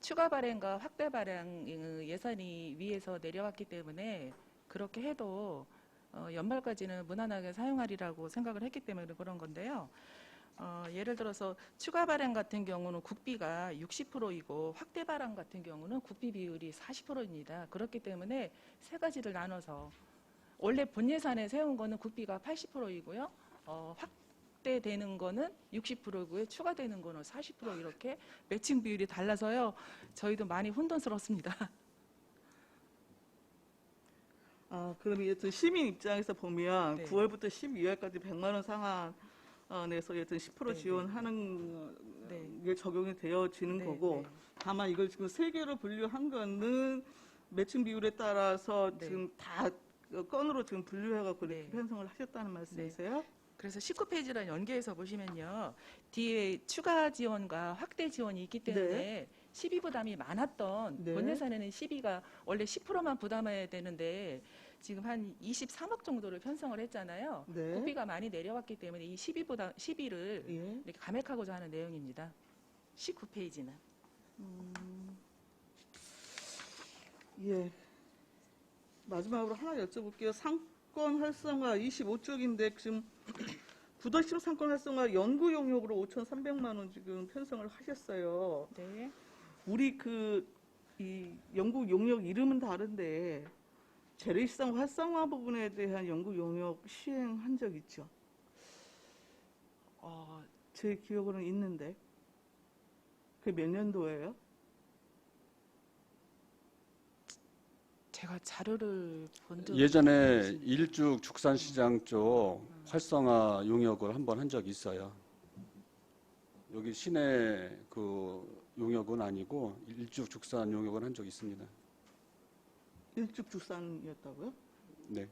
추가 발행과 확대 발행 예산이 위에서 내려왔기 때문에 그렇게 해도 연말까지는 무난하게 사용하리라고 생각을 했기 때문에 그런 건데요. 예를 들어서 추가 발행 같은 경우는 국비가 60%이고 확대 발행 같은 경우는 국비 비율이 40%입니다. 그렇기 때문에 세 가지를 나눠서 원래 본 예산에 세운 거는 국비가 80%이고요. 확대되는 거는 60%고요. 추가되는 거는 40% 이렇게 매칭 비율이 달라서요. 저희도 많이 혼돈스럽습니다. 그럼 여튼 시민 입장에서 보면 네. 9월부터 12월까지 100만 원 상한에서 여튼 10% 네, 지원하는 네. 게 적용이 되어지는 네, 거고 네. 다만 이걸 지금 세 개로 분류한 거는 매칭 비율에 따라서 네. 지금 다 건으로 지금 분류해갖고 이렇게 네. 편성을 하셨다는 말씀이세요? 그래서 19페이지랑 연계해서 보시면요. 뒤에 추가 지원과 확대 지원이 있기 때문에 시비 부담이 많았던 네. 본 예산에는 시비가 원래 10%만 부담해야 되는데 지금 한 23억 정도를 편성을 했잖아요. 네. 국비가 많이 내려왔기 때문에 이 시비를 예. 이렇게 감액하고자 하는 내용입니다. 19페이지는. 예. 마지막으로 하나 여쭤볼게요. 상권 활성화 25쪽인데 지금 구도심 상권 활성화 연구 용역으로 5,300만 원 지금 편성을 하셨어요. 네. 우리 이 연구 용역 이름은 다른데 재래시장 활성화 부분에 대한 연구 용역 시행한 적 있죠? 제 기억으로는 있는데 그게 몇 년도예요? 제가 자료를 본 적이 예전에 없습니다. 일죽 축산시장 쪽 활성화 용역을 한번 한 적이 있어요. 여기 시내 그 용역은 아니고 일죽 축산 용역을 한 적이 있습니다. 일죽축산이었다고요? 네.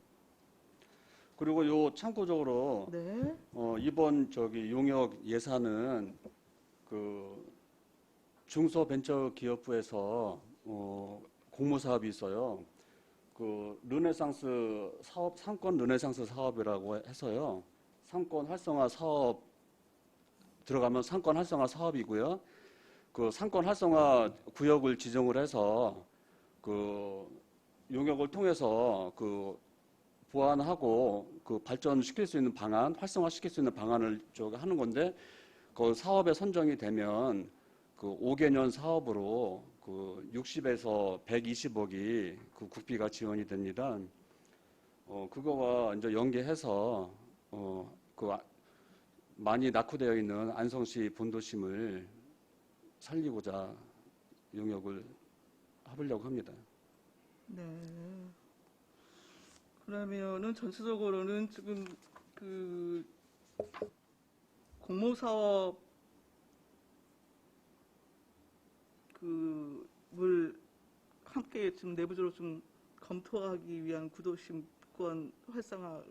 그리고 요 참고적으로 네. 이번 용역 예산은 그 중소벤처기업부에서 공모 사업이 있어요. 그 르네상스 사업, 상권 르네상스 사업이라고 해서요. 상권 활성화 사업 들어가면 상권 활성화 사업이고요. 그 상권 활성화 구역을 지정을 해서 그 용역을 통해서 그 보완하고 그 발전시킬 수 있는 방안, 활성화시킬 수 있는 방안을 하는 건데 그 사업에 선정이 되면 그 5개년 사업으로 그 60에서 120억이 그 국비가 지원이 됩니다. 그거와 이제 연계해서 많이 낙후되어 있는 안성시 본도심을 살리고자 용역을 해보려고 합니다. 네. 그러면은 전체적으로는 지금 그 공모 사업 그을 함께 지금 내부적으로 좀 검토하기 위한 구도심권 활성화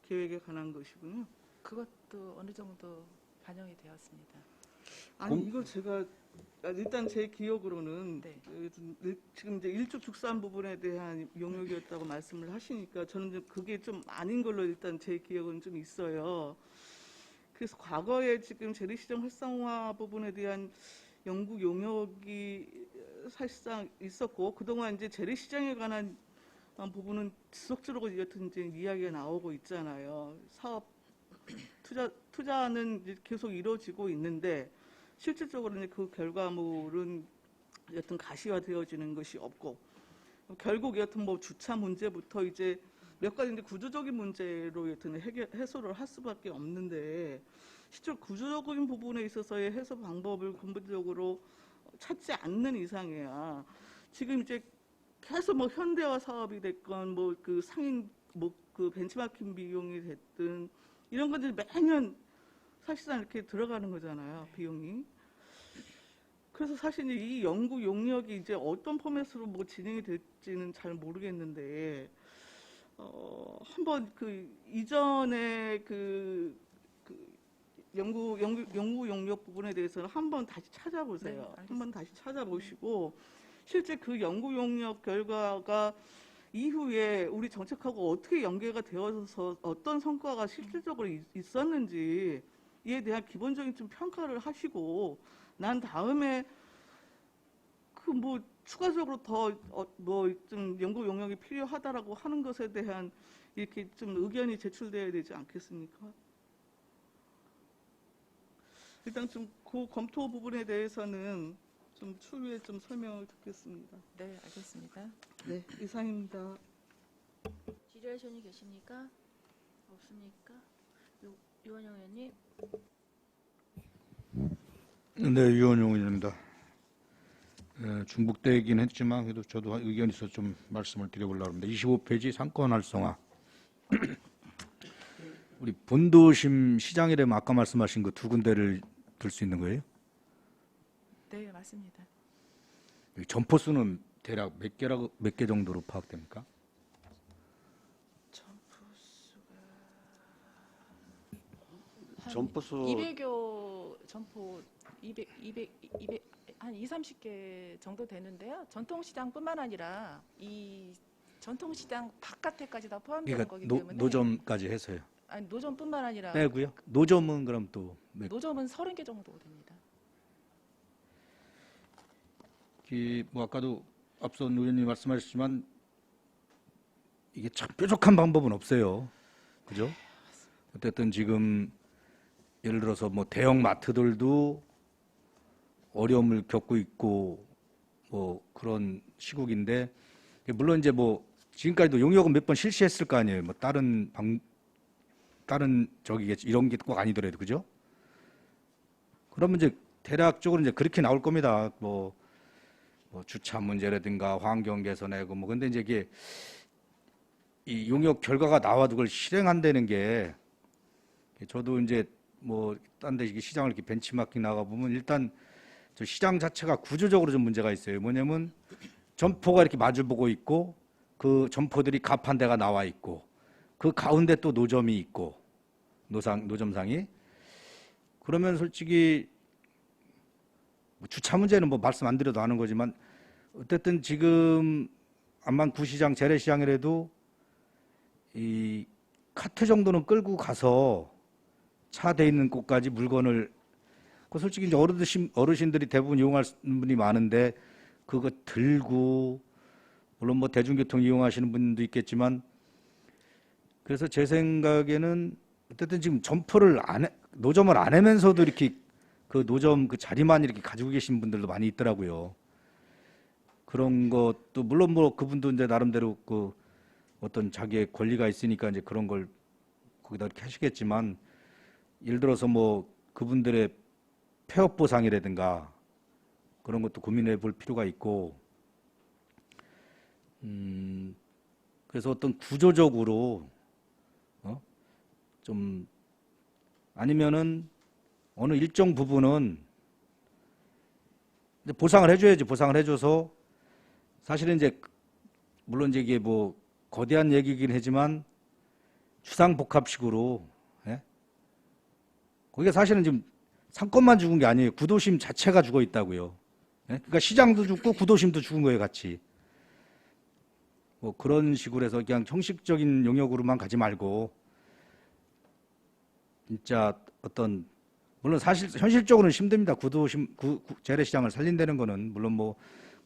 계획에 관한 것이군요. 그것도 어느 정도 반영이 되었습니다. 아니 이걸 제가 일단 제 기억으로는 네. 지금 이제 일조 축산 부분에 대한 용역이었다고 말씀을 하시니까 저는 이제 그게 좀 아닌 걸로 일단 제 기억은 좀 있어요. 그래서 과거에 지금 재래시장 활성화 부분에 대한 연구 용역이 사실상 있었고 그동안 이제 재래시장에 관한 부분은 지속적으로 여튼 이제 이야기가 나오고 있잖아요. 사업 투자는 이제 계속 이루어지고 있는데 실질적으로는 그 결과물은 여튼 가시화되어지는 것이 없고 결국 여튼 뭐 주차 문제부터 이제 몇 가지 이제 구조적인 문제로 여튼 해소를 할 수밖에 없는데 실제 구조적인 부분에 있어서의 해소 방법을 근본적으로 찾지 않는 이상이야. 지금 이제 계속 뭐 현대화 사업이 됐건 뭐 그 상인 뭐 그 벤치마킹 비용이 됐든 이런 것들이 매년 사실상 이렇게 들어가는 거잖아요, 비용이. 그래서 사실 이 연구 용역이 이제 어떤 포맷으로 뭐 진행이 될지는 잘 모르겠는데, 한번 그 이전에 연구 용역 부분에 대해서는 한번 다시 찾아보세요. 네, 알겠습니다. 한번 다시 찾아보시고 실제 그 연구 용역 결과가 이후에 우리 정책하고 어떻게 연계가 되어서 어떤 성과가 실질적으로 있었는지에 대한 기본적인 좀 평가를 하시고 난 다음에 그 뭐 추가적으로 더 뭐 좀 연구 용역이 필요하다라고 하는 것에 대한 이렇게 좀 의견이 제출돼야 되지 않겠습니까? 일단 좀 그 검토 부분에 대해서는 좀 추후에 좀 설명을 듣겠습니다. 네, 알겠습니다. 네, 이상입니다. 질의하시는 계십니까? 없습니까? 유원영 의원님. 네, 유원용 의원입니다. 중복되긴 했지만 그래도 저도 의견이 있어서 좀 말씀을 드려보려고 합니다. 25페이지 상권 활성화. 우리 본도심 시장이라면 아까 말씀하신 그 두 군데를 들 수 있는 거예요? 네, 맞습니다. 점포 수는 대략 몇 개 정도로 파악됩니까? 점포 수가 한 점포수 200여 점포 200 한 2, 30개 정도 되는데요. 전통시장뿐만 아니라 이 전통시장 바깥에까지 다 포함되는 그러니까 거기 때문에 노점까지 해서요. 아니, 노점뿐만 아니라 빼고요. 노점은 그럼 또 노점은 30개 정도 됩니다. 뭐 아까도 앞선 의원님 말씀하셨지만 이게 참 뾰족한 방법은 없어요. 그죠? 어쨌든 지금 예를 들어서 뭐 대형 마트들도 어려움을 겪고 있고 뭐 그런 시국인데 물론 이제 뭐 지금까지도 용역은 몇 번 실시했을 거 아니에요. 뭐 다른 저기겠지 이런 게 꼭 아니더라도 그죠? 그러면 이제 대략적으로 이제 그렇게 나올 겁니다. 뭐 주차 문제라든가 환경 개선하고 뭐 근데 이제 이게 이 용역 결과가 나와도 그걸 실행한다는 게 저도 이제 뭐 딴 데 시장을 이렇게 벤치마킹 나가 보면 일단 저 시장 자체가 구조적으로 좀 문제가 있어요. 뭐냐면 점포가 이렇게 마주보고 있고 그 점포들이 갑한 데가 나와 있고 그 가운데 또 노점이 있고 노점상이 그러면 솔직히 뭐 주차 문제는 뭐 말씀 안 드려도 아는 거지만 어쨌든 지금 암만 구시장 재래시장이라도 이 카트 정도는 끌고 가서 차 대 있는 곳까지 물건을 그 솔직히 이제 어르신들이 대부분 이용할 분이 많은데 그거 들고 물론 뭐 대중교통 이용하시는 분도 있겠지만 그래서 제 생각에는 어쨌든 지금 노점을 안 하면서도 이렇게 그 노점 그 자리만 이렇게 가지고 계신 분들도 많이 있더라고요. 그런 것도 물론 뭐 그분도 이제 나름대로 그 어떤 자기의 권리가 있으니까 이제 그런 걸 거기다 이렇게 하시겠지만 예를 들어서 뭐 그분들의 폐업 보상이라든가 그런 것도 고민해 볼 필요가 있고 그래서 어떤 구조적으로 좀 아니면은 어느 일정 부분은 이제 보상을 해줘야지. 보상을 해줘서 사실은 이제 물론 이제 이게 뭐 거대한 얘기긴 하지만 주상복합식으로 거기가 사실은 지금 상권만 죽은 게 아니에요. 구도심 자체가 죽어 있다고요. 그러니까 시장도 죽고 구도심도 죽은 거예요, 같이. 뭐 그런 식으로 해서 그냥 형식적인 용역으로만 가지 말고 진짜 어떤 물론 사실 현실적으로는 힘듭니다. 구도심 재래시장을 살린다는 거는 물론 뭐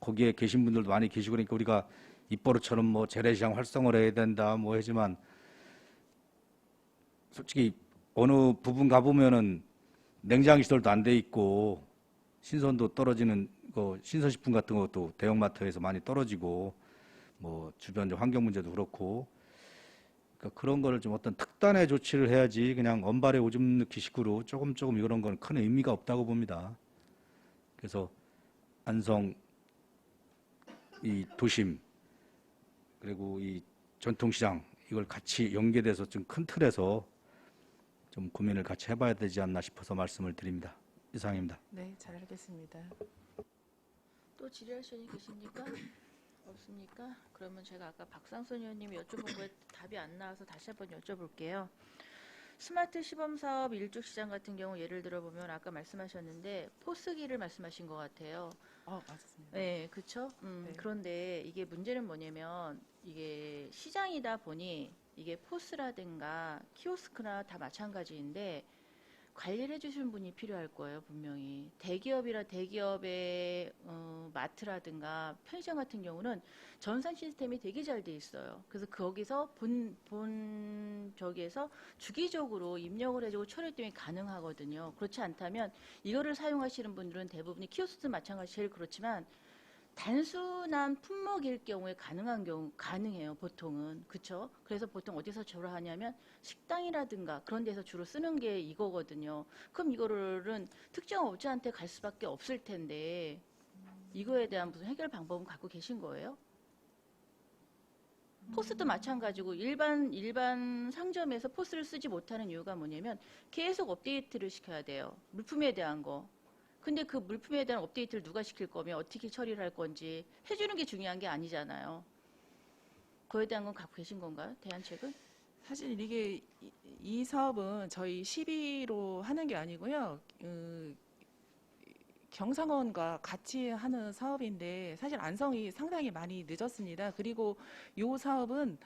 거기에 계신 분들도 많이 계시고 그러니까 우리가 입버릇처럼 뭐 재래시장 활성화를 해야 된다 뭐 하지만 솔직히 어느 부분 가보면은 냉장 시설도 안 돼 있고 신선도 떨어지는 거 신선식품 같은 것도 대형마트에서 많이 떨어지고 뭐 주변 환경 문제도 그렇고 그러니까 그런 거를 좀 어떤 특단의 조치를 해야지 그냥 언발에 오줌 넣기 식으로 조금 이런 건 큰 의미가 없다고 봅니다. 그래서 안성 이 도심 그리고 이 전통시장 이걸 같이 연계돼서 좀 큰 틀에서 좀 고민을 같이 해봐야 되지 않나 싶어서 말씀을 드립니다. 이상입니다. 네, 잘 알겠습니다. 또 질의하시는 계십니까? 없습니까? 그러면 제가 아까 박상선 의원님이 여쭤본 거에 답이 안 나와서 다시 한번 여쭤볼게요. 스마트 시범 사업 일족 시장 같은 경우 예를 들어 보면 아까 말씀하셨는데 포스기를 말씀하신 것 같아요. 맞습니다. 네, 그렇죠. 네. 그런데 이게 문제는 뭐냐면 이게 시장이다 보니 이게 포스라든가 키오스크나 다 마찬가지인데 관리를 해주시는 분이 필요할 거예요, 분명히. 대기업의 마트라든가 편의점 같은 경우는 전산 시스템이 되게 잘 돼 있어요. 그래서 거기서 저기에서 주기적으로 입력을 해주고 처리 때문에 가능하거든요. 그렇지 않다면 이거를 사용하시는 분들은 대부분이 키오스크 마찬가지 제일 그렇지만 단순한 품목일 경우에 가능해요, 보통은. 그쵸? 그래서 보통 어디서 주로 하냐면 식당이라든가 그런 데서 주로 쓰는 게 이거거든요. 그럼 이거는 특정 업체한테 갈 수밖에 없을 텐데 이거에 대한 무슨 해결 방법은 갖고 계신 거예요? 포스도 마찬가지고 일반 상점에서 포스를 쓰지 못하는 이유가 뭐냐면 계속 업데이트를 시켜야 돼요. 물품에 대한 거. 근데 그 물품에 대한 업데이트를 누가 시킬 거면 어떻게 처리를 할 건지 해주는 게 중요한 게 아니잖아요. 그거에 대한 건 갖고 계신 건가요? 대안책은? 사실 이게 이 사업은 저희 시비로 하는 게 아니고요. 경상원과 같이 하는 사업인데 사실 안성이 상당히 많이 늦었습니다. 그리고 이 사업은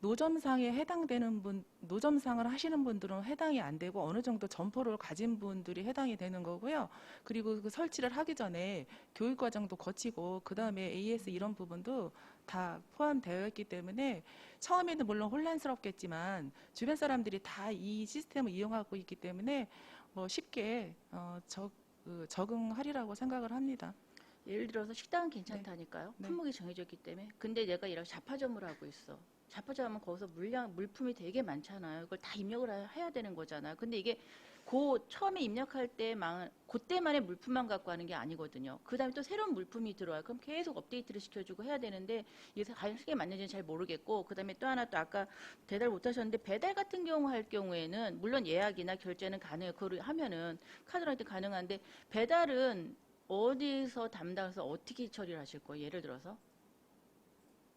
노점상에 해당되는 노점상을 하시는 분들은 해당이 안 되고 어느 정도 점포를 가진 분들이 해당이 되는 거고요. 그리고 그 설치를 하기 전에 교육 과정도 거치고 그 다음에 AS 이런 부분도 다 포함되어 있기 때문에 처음에는 물론 혼란스럽겠지만 주변 사람들이 다 이 시스템을 이용하고 있기 때문에 쉽게 적응하리라고 생각을 합니다. 예를 들어서 식당은 괜찮다니까요. 네. 품목이 정해져 있기 때문에. 근데 내가 이런 자파점을 하고 있어. 자파점 하면 거기서 물품이 되게 많잖아요. 이걸 다 입력을 해야 되는 거잖아요. 근데 이게 처음에 입력할 그때만의 물품만 갖고 하는 게 아니거든요. 그 다음에 또 새로운 물품이 들어와요. 그럼 계속 업데이트를 시켜주고 해야 되는데 이게 과연 쉽게 맞는지는 잘 모르겠고 그 다음에 또 하나 또 아까 배달 못 하셨는데 배달 같은 할 경우에는 물론 예약이나 결제는 가능해요. 그걸 하면은 카드로 할 때 가능한데 배달은 어디서 담당해서 어떻게 처리를 하실 거예요? 예를 들어서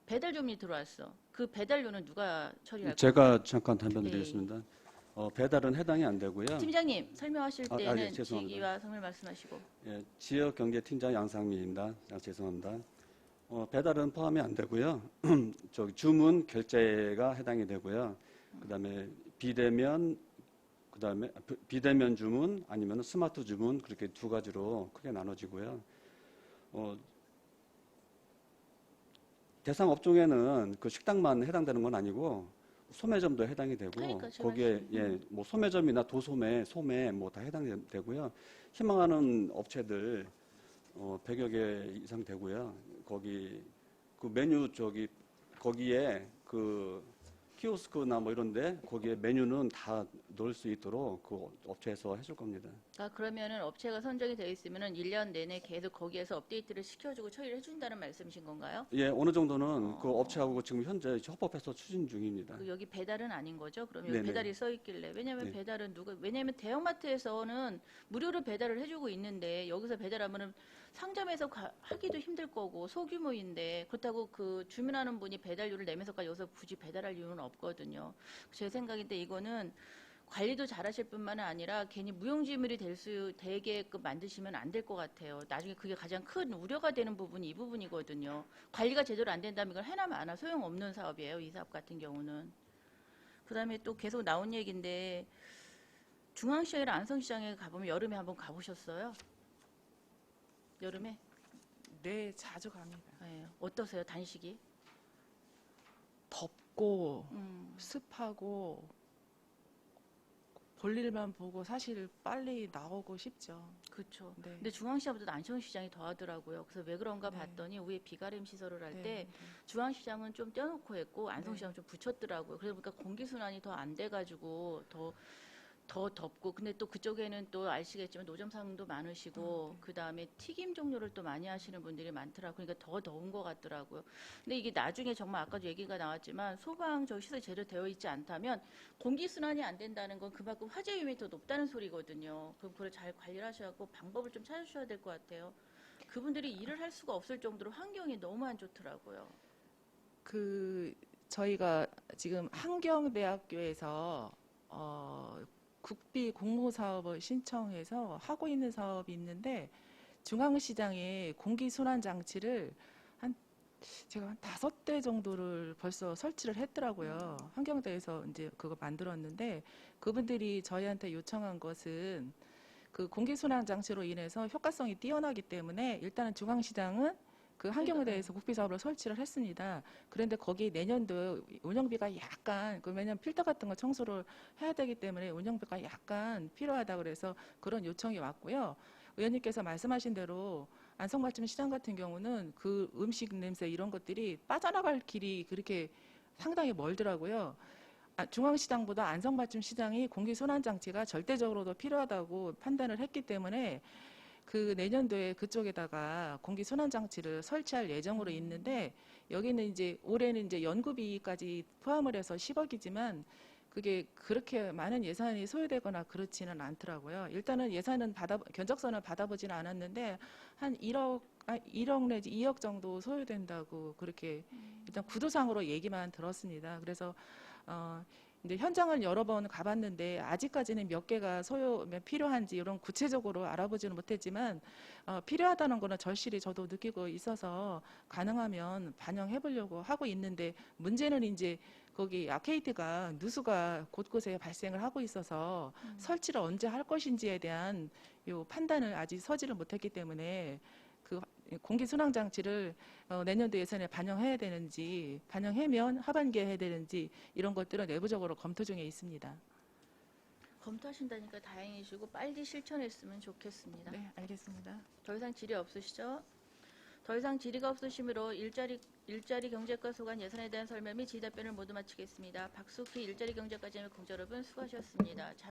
배달 주문이 들어왔어. 그 배달료는 누가 처리할 거예요? 제가 잠깐 답변드리겠습니다. 배달은 해당이 안 되고요. 팀장님 설명하실 예, 때는 죄송합니다. 직위와 성을 말씀하시고. 예, 지역경제팀장 양상민입니다. 죄송합니다. 배달은 포함이 안 되고요. 주문 결제가 해당이 되고요. 그다음에 비대면 주문 아니면 스마트 주문 그렇게 두 가지로 크게 나눠지고요. 대상 업종에는 그 식당만 해당되는 건 아니고 소매점도 해당이 되고 그러니까 제 거기에 뭐 소매점이나 도소매, 소매 뭐 다 해당이 되고요. 희망하는 업체들 100여 개 이상 되고요. 거기 그 메뉴 거기에 그 키오스크나 뭐 이런데 거기에 메뉴는 다 넣을 수 있도록 그 업체에서 해줄 겁니다. 그러면은 업체가 선정이 되어 있으면은 1년 내내 계속 거기에서 업데이트를 시켜주고 처리를 해준다는 말씀이신 건가요? 예, 어느 정도는 그 업체하고 지금 현재 협업해서 추진 중입니다. 여기 배달은 아닌 거죠? 그럼 여기 네네. 배달이 써 있길래 왜냐면 네. 배달은 왜냐면 대형마트에서는 무료로 배달을 해주고 있는데 여기서 배달하면은 상점에서 하기도 힘들 거고 소규모인데 그렇다고 그 주문하는 분이 배달료를 내면서까지 여기서 굳이 배달할 이유는 없거든요. 제 생각인데 이거는 관리도 잘하실 뿐만 아니라 괜히 무용지물이 되게끔 만드시면 안 될 것 같아요. 나중에 그게 가장 큰 우려가 되는 부분이 이 부분이거든요. 관리가 제대로 안 된다면 이걸 해나면 안 하 소용없는 사업이에요. 이 사업 같은 경우는. 그다음에 또 계속 나온 얘기인데 중앙시장이랑 안성시장에 가보면 여름에 한번 가보셨어요? 여름에? 네, 자주 갑니다. 네. 어떠세요? 단식이? 덥고 습하고 볼일만 보고 사실 빨리 나오고 싶죠. 그렇죠. 네. 근데 중앙시장보다 안성시장이 더 하더라고요. 그래서 왜 그런가 네. 봤더니 위에 비가림 시설을 할 때 네. 중앙시장은 좀 떼어놓고 했고 안성시장은 좀 붙였더라고요. 그러다 보니까 공기순환이 더 안 돼가지고 더 덥고 근데 또 그쪽에는 또 아시겠지만 노점상도 많으시고 그 다음에 튀김 종류를 또 많이 하시는 분들이 많더라고요. 그러니까 더 더운 것 같더라고요. 근데 이게 나중에 정말 아까도 얘기가 나왔지만 소방 시설이 제대로 되어 있지 않다면 공기순환이 안 된다는 건 그만큼 화재 위험이 더 높다는 소리거든요. 그럼 그걸 잘 관리를 하셔갖고 방법을 좀 찾으셔야 될 것 같아요. 그분들이 일을 할 수가 없을 정도로 환경이 너무 안 좋더라고요. 저희가 지금 한경대학교에서 국비 공모 사업을 신청해서 하고 있는 사업이 있는데 중앙시장에 공기 순환 장치를 제가 한 5대 정도를 벌써 설치를 했더라고요. 환경대에서 이제 그거 만들었는데 그분들이 저희한테 요청한 것은 그 공기순환 장치로 인해서 효과성이 뛰어나기 때문에 일단은 중앙시장은 그 환경대에서 국비 사업을 설치를 했습니다. 그런데 거기 내년도 운영비가 약간 왜냐면 필터 같은 거 청소를 해야 되기 때문에 운영비가 약간 필요하다 그래서 그런 요청이 왔고요. 의원님께서 말씀하신 대로 안성맞춤 시장 같은 경우는 그 음식 냄새 이런 것들이 빠져나갈 길이 그렇게 상당히 멀더라고요. 중앙시장보다 안성맞춤 시장이 공기순환장치가 절대적으로도 필요하다고 판단을 했기 때문에 그 내년도에 그쪽에다가 공기순환장치를 설치할 예정으로 있는데 여기는 이제 올해는 이제 연구비까지 포함을 해서 10억이지만 그게 그렇게 많은 예산이 소요되거나 그렇지는 않더라고요. 일단은 예산은 견적서는 받아보지는 않았는데 한 1억 내지 2억 정도 소요된다고 그렇게 일단 구도상으로 얘기만 들었습니다. 그래서 이제 현장을 여러 번 가봤는데 아직까지는 몇 개가 필요한지 이런 구체적으로 알아보지는 못했지만 필요하다는 거는 절실히 저도 느끼고 있어서 가능하면 반영해 보려고 하고 있는데 문제는 이제 거기 아케이드가 누수가 곳곳에 발생을 하고 있어서 설치를 언제 할 것인지에 대한 요 판단을 아직 서지를 못했기 때문에 그 공기순환장치를 내년도 예산에 반영해야 되는지 반영하면 하반기에 해야 되는지 이런 것들은 내부적으로 검토 중에 있습니다. 검토하신다니까 다행이시고 빨리 실천했으면 좋겠습니다. 네, 알겠습니다. 더 이상 질의 없으시죠? 더 이상 질의가 없으시므로 일자리 경제과 소관 예산에 대한 설명 및 질의답변을 모두 마치겠습니다. 박숙희 일자리 경제과 재무 공자 여러분 수고하셨습니다.